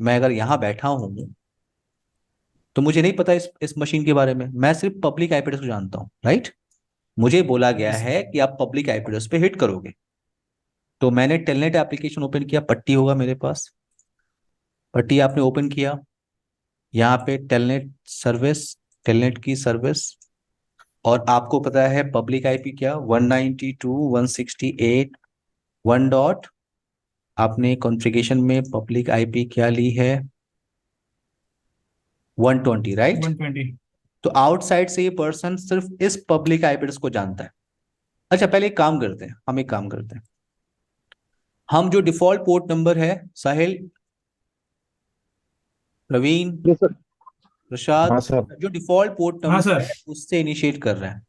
मैं अगर यहाँ बैठा हूँ तो मुझे नहीं पता इस मशीन के बारे में, मैं सिर्फ पब्लिक आईपी एड्रेस को जानता हूँ, राइट? मुझे बोला गया यस सर। है कि आप पब्लिक आईपी एड्रेस पे हिट करोगे। तो मैंने टेलनेट एप्लीकेशन ओपन किया, पट्टी होगा मेरे पास। पट्टी आपने ओपन किया, यहाँ पे टेलनेट की सर्विस। और आपको पता है पब्लिक आईपी क्या? 192.168.1 आपने कॉन्फ़िगरेशन में पब्लिक आईपी क्या ली है? 120, राइट? 120। तो आउटसाइड से ये पर्सन सिर्फ इस पब्लिक आईपी एड्रेस को जानता है। अच्छा, पहले एक काम करते हैं, हम जो डिफॉल्ट पोर्ट नंबर है, साहिल, प्रवीण, Yes, sir. प्रसाद, हाँ सर। जो डिफॉल्ट पोर्ट हाँ नंबर सर। है उससे इनिशिएट कर रहे हैं।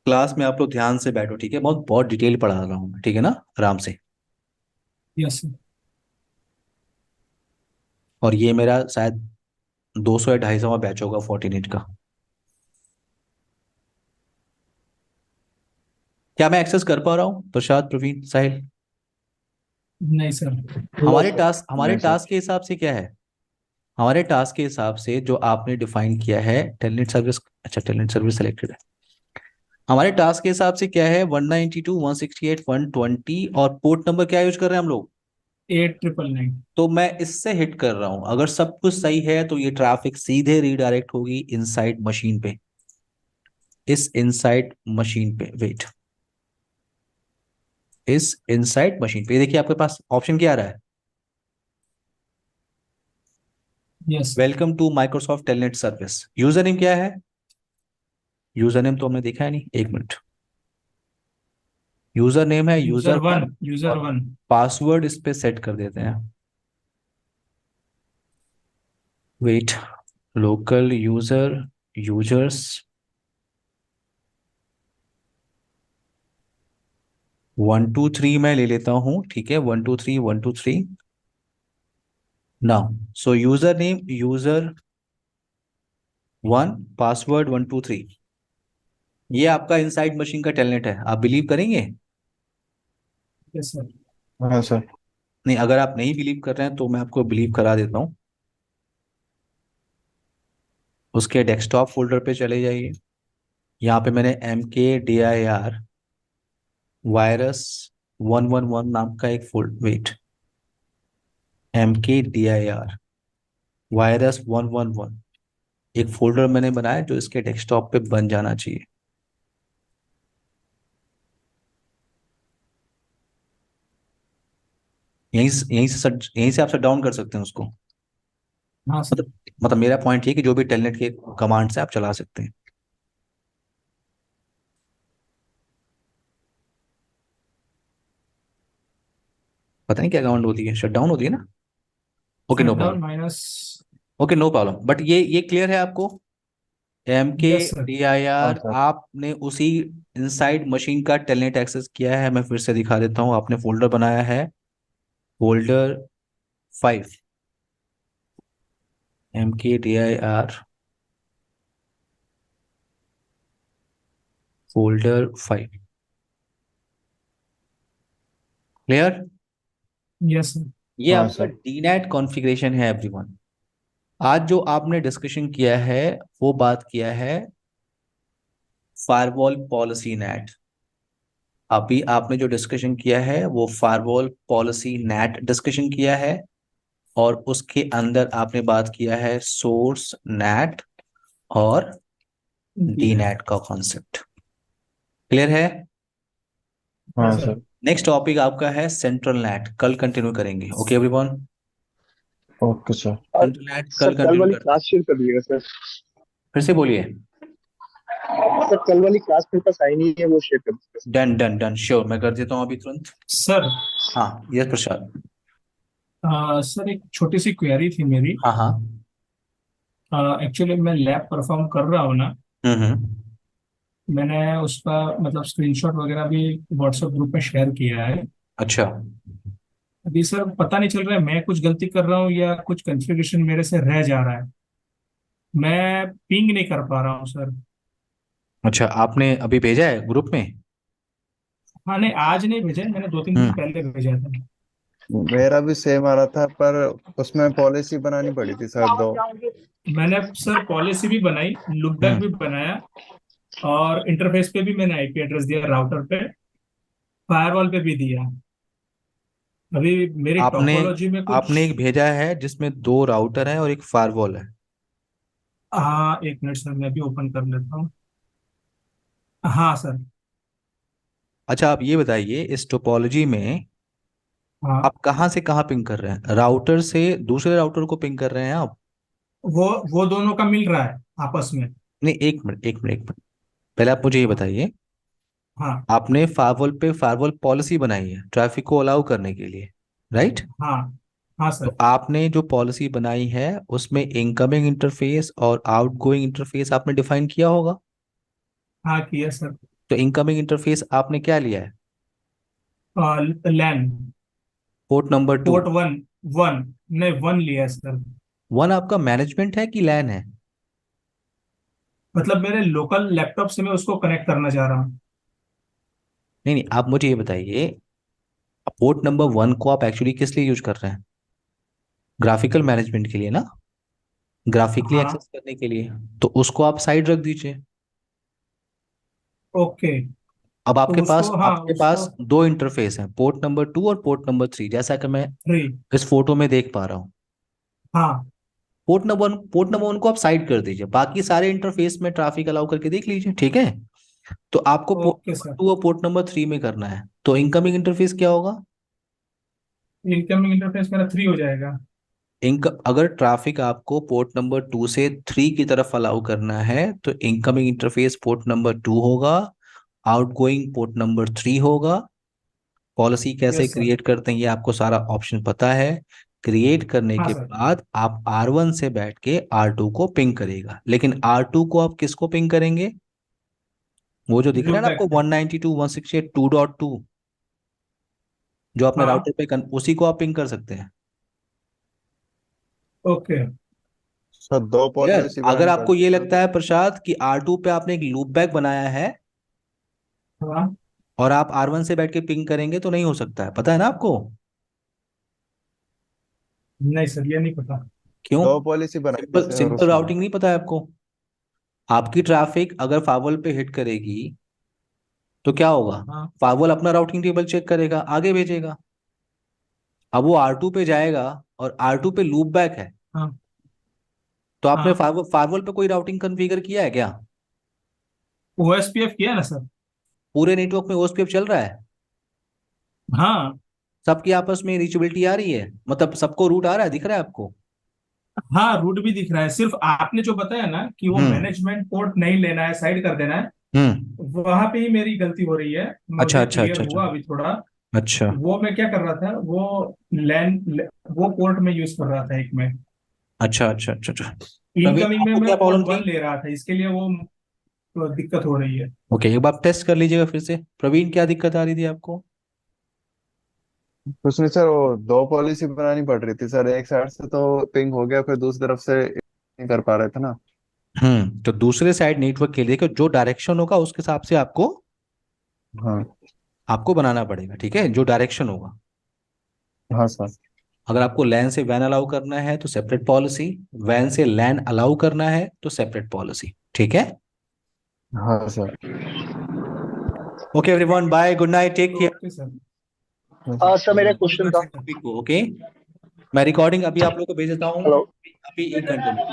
क्लास में आप लोग ध्यान से बैठो, ठीक है? बहुत बहुत डिटेल पढ़ा रहा हूँ मैं, ठीक है ना? आराम से। Yes sir. और ये मेरा शायद 200 या 250वां बैच होगा फोर्टिनेट का। क्या मैं एक्सेस कर पा रहा हूँ, प्रसाद, प्रवीण, साहिल? नहीं सर। No, sir. हमारे नहीं सर। टास्क के हिसाब से क्या है? हमारे टास्क के हिसाब से जो आपने डिफाइन किया है टेलनेट सर्विस, अच्छा टेलनेट सर्विस सिलेक्टेड है। हमारे टास्क के हिसाब से क्या है? 192.168.120, और पोर्ट नंबर क्या यूज कर रहे हैं हम लोग? 8999। तो मैं इससे हिट कर रहा हूं, अगर सब कुछ सही है तो ये ट्रैफिक सीधे रीडायरेक्ट होगी इनसाइड मशीन पे, इस इनसाइड मशीन पे। वेट, इस इनसाइड मशीन पे, ये देखिए आपके पास ऑप्शन क्या आ रहा है? Yes. Welcome to Microsoft Telnet service. User name क्या है? यूजर नेम तो हमने देखा है नहीं, एक मिनट। यूजर नेम है user user one. One, user और वन। पासवर्ड इस पे सेट कर देते हैं। वेट, लोकल यूजर, यूजर्स 123 मैं ले लेता हूं, ठीक है? 123 123 नाउ। सो user name user one, password 123। ये आपका इनसाइड मशीन का टेलनेट है, आप बिलीव करेंगे? Yes sir. हाँ सर। नहीं, अगर आप नहीं बिलीव कर रहे हैं तो मैं आपको बिलीव करा देता हूँ। उसके डेस्कटॉप फोल्डर पे चले जाइए। यहाँ पे मैंने MKDIR वायरस 111 नाम का एक फोल्ड, वेट, MKDIR वायरस 111 एक फोल्डर मैंने बनाया जो इसके डेस्कटॉप पे बन जाना चाहिए। यहीं से आप शट डाउन कर सकते हैं उसको। हाँ सर। मतलब मेरा पॉइंट ये कि जो भी टेलनेट के कमांड से आप चला सकते हैं। पता नहीं क्या कमांड होती है, शट डाउन होती है ना? Okay no shutdown problem. Minus. Okay no problem, but ये क्लियर है आपको? एम के यस सर। डी आई हाँ आर सर। आपने उसी इनसाइड मशीन का टेलनेट एक्सेस किया है। मैं फिर से दिखा देता हूँ, आपने फोल्डर बनाया है, folder 5, MKDIR folder 5। Clear? Yes sir. ये हाँ आपका सर। डीनेट कॉन्फ़िगरेशन है एवरीवन। आज जो आपने डिस्कशन किया है वो बात किया है फायरवॉल पॉलिसी नेट। अभी आपने जो डिस्कशन किया है वो फायरवॉल पॉलिसी नेट डिस्कशन किया है, और उसके अंदर आपने बात किया है सोर्स नेट और डीनेट का कॉन्सेप्ट। क्लियर है? हाँ हाँ सर। सर। नेक्स्ट टॉपिक आपका है सेंट्रल नेट, कल कंटिन्यू करेंगे। Okay everyone, okay sir. और सेंट्रल नेट सर कल कल कंटिन्यू वाली करते हैं। क्लास शेयर कर दिएगा सर। फिर से बोलिए। सर कल वाली क्लास मेरे पास आई नहीं है, वो शेयर कर दीजिएगा sir. Done done done, sure, मैं कर देता हूँ अभी तुरंत। सर हाँ, यस प्रसाद। सर एक छोटी सी क्वेरी थी मेरी। हाँ हाँ। एक्चुअली मैं लैब परफॉर्म कर रहा हूँ ना, हम्म। मैंने उसका मतलब स्क्रीनशॉट वगैरह भी व्हाट्सएप ग्रुप में शेयर किया है। अच्छा अभी सर पता नहीं चल रहा है मैं कुछ गलती कर रहा हूँ या कुछ कन्फिग्रेशन मेरे से रह जा रहा है। मैं पिंग नहीं कर पा रहा हूँ सर। अच्छा, आपने अभी भेजा है ग्रुप में? हाँ नहीं, आज नहीं भेजा है, मैंने 2-3 दिन हम्म। पहले भेजा था। मेरा भी सेम आ रहा था, पर उसमें पॉलिसी बनानी पड़ी थी सर दो। मैंने सर पॉलिसी भी बनाई, लुकबैक भी हम्म। बनाया, और इंटरफेस पे भी मैंने आईपी एड्रेस दिया, राउटर पे, फायरवॉल पे भी दिया। अभी मेरी आपने टोपोलॉजी में कुछ। आपने एक भेजा है जिसमें दो राउटर है और एक फायरवॉल है। हाँ एक मिनट सर, मैं भी ओपन कर लेता हूँ। हाँ सर। अच्छा, आप ये बताइए, इस टोपोलॉजी में हाँ, आप कहाँ से कहाँ पिंग कर रहे हैं? राउटर से दूसरे राउटर को पिंग कर रहे हैं आप? वो दोनों का मिल रहा है आपस में। नहीं, एक मिनट एक मिनट एक मिनट, पहले आप मुझे ये हाँ। बताइए, हाँ। आपने फायरवॉल पे फायरवॉल पॉलिसी बनाई है ट्रैफिक को अलाउ करने के लिए, राइट? हाँ। हाँ तो सर। आपने जो पॉलिसी बनाई है उसमें इनकमिंग इंटरफेस और आउटगोइंग इंटरफेस आपने डिफाइन किया होगा। हाँ किया सर। तो इनकमिंग इंटरफेस आपने क्या लिया है? LAN. Port number 2। Port one. One. नहीं, वन लिया है सर। वन आपका मैनेजमेंट है कि लैन है? मतलब मेरे लोकल लैपटॉप से मैं उसको कनेक्ट करना चाह रहा हूँ। नहीं नहीं, आप मुझे ये बताइए, पोर्ट नंबर 1 को आप एक्चुअली किस लिए यूज कर रहे हैं? ग्राफिकल मैनेजमेंट के लिए ना, ग्राफिकली हाँ। एक्सेस करने के लिए। तो उसको आप साइड रख दीजिए। ओके। अब तो आपके पास उसको, हाँ आपके उसको। पास दो इंटरफेस हैं, पोर्ट नंबर 2 और पोर्ट नंबर 3, जैसा कि मैं 3। इस फोटो में देख पा रहा हूँ। हाँ। पोर्ट नंबर 1 को आप साइड कर दीजिए, बाकी सारे इंटरफेस में ट्रैफिक अलाउ करके देख लीजिए, ठीक है? तो आपको पोर्ट ओके नंबर सर। 2 और पोर्ट नंबर 3 में करना है, तो इनकमिंग इंटरफेस क्या होगा? इनकमिंग इंटरफेस मेरा 3 हो जाएगा। अगर ट्रैफिक आपको पोर्ट नंबर 2 से 3 की तरफ अलाउ करना है तो इनकमिंग इंटरफेस पोर्ट नंबर 2 होगा, आउटगोइंग पोर्ट नंबर 3 होगा। पॉलिसी कैसे यस सर। क्रिएट करते हैं ये आपको सारा ऑप्शन पता है। क्रिएट करने हाँ के सर। बाद आप R1 से बैठ के R2 को पिंग करेगा, लेकिन R2 को आप किसको पिंग करेंगे? वो जो दिख रहा है लुक ना बैक आपको पे। 192.168.2.2, जो आपने हाँ। राउटर पे उसी को आप पिंग कर सकते हैं। ओके। सर दो क्लियर? पॉलिसी अगर बनानी आपको ये पड़ती लगता है। है प्रसाद कि R2 पे आपने एक लूप बैक बनाया है हाँ। और आप R1 से बैठ के पिंग करेंगे, तो नहीं हो सकता है, पता है ना आपको? नहीं सर, ये नहीं पता। क्यों? दो पॉलिसी बनाई थी सिंपल सर सिंपल उसमें। राउटिंग नहीं पता है आपको? आपकी ट्रैफिक अगर फाइवल पे हिट करेगी तो क्या होगा? हाँ। फाइवल अपना राउटिंग टेबल चेक करेगा, आगे भेजेगा। अब वो R2 पे जाएगा और R2 पे लूप बैक है, हाँ। तो आपने हाँ। फाइवल पे कोई राउटिंग कॉन्फ़िगर किया है क्या? ओएसपीएफ किया ना सर। पूरे नेटवर्क में OSPF चल रहा है? हाँ। सबकी आपस में रीचेबिलिटी आ रही है, मतलब सबको रूट आ रहा है, दिख रहा है आपको? हाँ रूट भी दिख रहा है, सिर्फ आपने जो बताया ना कि वो हम्म। मैनेजमेंट पोर्ट नहीं लेना है, साइड कर देना है, हम्म। वहां पे ही मेरी गलती हो रही है। अच्छा मुझे अच्छा क्लियर अच्छा अच्छा हुआ अभी थोड़ा। अच्छा वो मैं क्या कर रहा था, वो लैन, वो पोर्ट में यूज कर रहा था एक में। अच्छा अच्छा अच्छा अच्छा। प्रवीण, इनकमिंग में आपको मैं क्या पोर्ट प्रॉब्लम थी? 1 ले रहा था, इसके लिए वो दिक्कत हो रही है। ओके, एक बार टेस्ट कर लीजिएगा फिर से। प्रवीण, क्या दिक्कत आ रही थी आपको? कुछ नहीं सर, वो दो पॉलिसी बनानी पड़ रही थी सर, एक साइड से तो पिंग हो गया, फिर दूसरी तरफ से नहीं कर पा रहे थे ना। तो दूसरे साइड नेटवर्क के लिए जो डायरेक्शन होगा उसके हिसाब से आपको हाँ। आपको बनाना पड़ेगा, ठीक है, जो डायरेक्शन होगा। हाँ सर। अगर आपको लैंड से वैन अलाउ करना है तो सेपरेट पॉलिसी, वैन से लैंड अलाउ करना है तो सेपरेट पॉलिसी, ठीक है। हाँ सर। Okay everyone, bye, good night, take care. Okay sir. हाँ सर। सर मेरा क्वेश्चन था। टॉपिक को, ओके, मैं रिकॉर्डिंग अभी आप लोग को भेज देता हूँ, हेलो। अभी 1 घंटे में,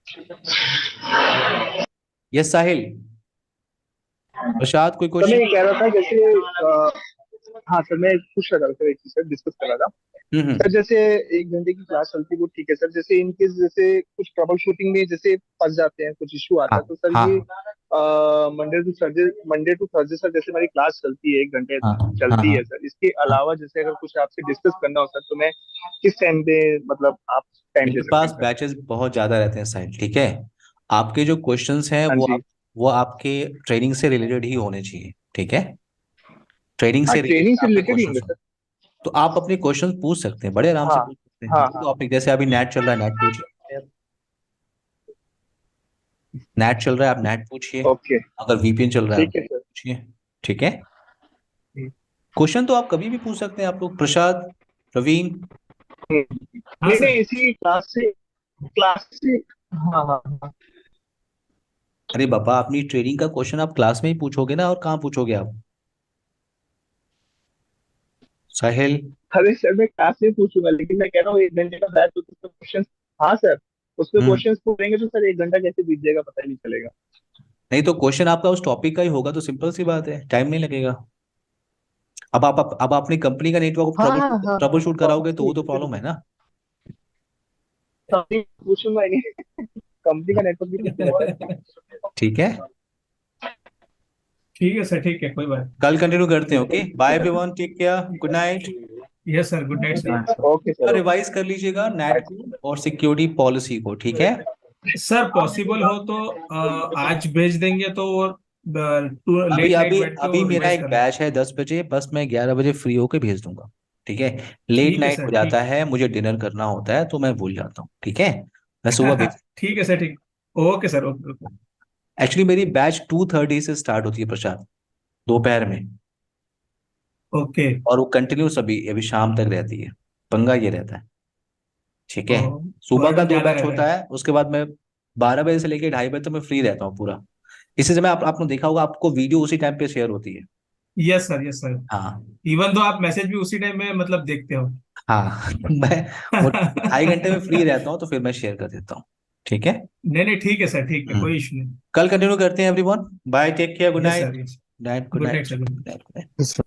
ठीक है। यस साहिल, प्रसाद, कोई सर मैं क्वेश्चन? ये कह रहा था जैसे हाँ सर मैं पूछ रहा था सर, एक चीज सर डिस्कस कर रहा था हम्म। सर। जैसे 1 घंटे की क्लास चलती है वो ठीक है सर, जैसे इन केस जैसे कुछ ट्रबल शूटिंग में जैसे फंस जाते हैं, कुछ इशू आता हाँ है तो सर ये हाँ मंडे टू थर्सडे सर जैसे हमारी क्लास चलती है 1 घंटे हाँ हाँ चलती हाँ है सर, इसके हाँ। अलावा जैसे अगर कुछ आपसे डिस्कस करना हो सर तो मैं किस टाइम पे मतलब आप टाइम दे मेरे सकते पास हैं सर? बैचेस बहुत ज्यादा रहते हैं साहिल, ठीक है। आपके जो क्वेश्चंस हैं हाँ जी। वो आपके ट्रेनिंग से रिलेटेड ही होने चाहिए, ठीक है। ट्रेनिंग हाँ से ट्रेनिंग रिलेटेड से आपके रिलेटेड ही क्वेश्चंस होंगे हो, सर। तो आप अपने क्वेश्चंस पूछ सकते हैं, बड़े आराम से हाँ पूछ सकते हैं। हाँ किसी हाँ। टॉपिक, जैसे अभी नेट चल रहा है, नेट पूछिए। नेट चल रहा है, आप नेट पूछिए। ओके अगर वीपीएन चल रहा है, आप ठीक है सर। पूछिए, ठीक है। क्वेश्चन तो आप कभी भी पूछ सकते हैं, आप लोग, प्रसाद, प्रवीण। हाँ नहीं सर। नहीं, इसी क्लास से हाँ हाँ हाँ। अरे बाबा, अपनी ट्रेनिंग का क्वेश्चन आप क्लास में ही पूछोगे ना, और कहाँ पूछोगे आप, साहिल? अरे सर मैं क्लास में पूछूंगा, लेकिन मैं कह रहा हूँ 1 घंटे का बैच तो उसमें क्वेश्चन। हाँ सर, उसमें हम्म। क्वेश्चन पूछेंगे तो सर 1 घंटा कैसे बीत जाएगा पता ही नहीं चलेगा। नहीं तो क्वेश्चन आपका उस टॉपिक का ही होगा, तो सिंपल सी बात है, टाइम नहीं लगेगा। अब अपनी कंपनी का नेटवर्क हाँ ट्रबल हाँ हाँ ट्रबल शूट कराओगे तो ऑब्वियसली वो तो फिर प्रॉब्लम है ना। कंपनी पूछूंगा ही नहीं। कंपनी का नेटवर्क भी पूछूंगा। ठीक है, ठीक है सर, ठीक है, कोई बात कल कंटिन्यू करते हैं, okay, bye everyone, take care, good night. नहीं। Yes sir, good night sir. Okay sir okay. Revise कर लीजिएगा नेट को और सिक्योरिटी पॉलिसी को, ठीक है। सर पॉसिबल हो तो आज भेज देंगे तो वो अभी लेट नाइट अभी बैठ के अभी वो मेरा रिवाइज एक कर लें। बैच है 10 बजे, बस मैं 11 बजे फ्री होके भेज दूंगा, ठीक है। लेट ठीक है नाइट सर, हो ठीक जाता है, मुझे डिनर करना होता है, तो मैं भूल जाता हूँ, ठीक है। मैं सुबह है। भेज, ठीक है सर, ठीक। Okay sir, okay okay. Actually मेरी बैच 2:30 से स्टार्ट होती है प्रशांत, दोपहर में, ओके। और वो कंटिन्यूस अभी अभी शाम तक रहती है। पंगा ये रहता है, ठीक ओ, है। सुबह का बर्डन दो ज्यादा बैच रहता होता है। है, उसके बाद मैं 12 बजे से लेकर 2:30 बजे तक मैं फ्री रहता हूँ पूरा। इसी समय आपने देखा होगा, आपको वीडियो उसी टाइम पे शेयर होती है। Yes sir, yes sir. हाँ इवन दो आप मैसेज भी उसी टाइम में मतलब देखते हो। हाँ। मैं वो 2.5 घंटे में फ्री रहता हूँ, तो फिर मैं शेयर कर देता हूँ, ठीक है। नहीं नहीं, ठीक है सर, ठीक है, हम्म। कोई इशू नहीं। कल कंटिन्यू करते हैं everyone, bye, take care, good yes night. Sir, yes. Night, good good night night, sir, good night. Good night. इस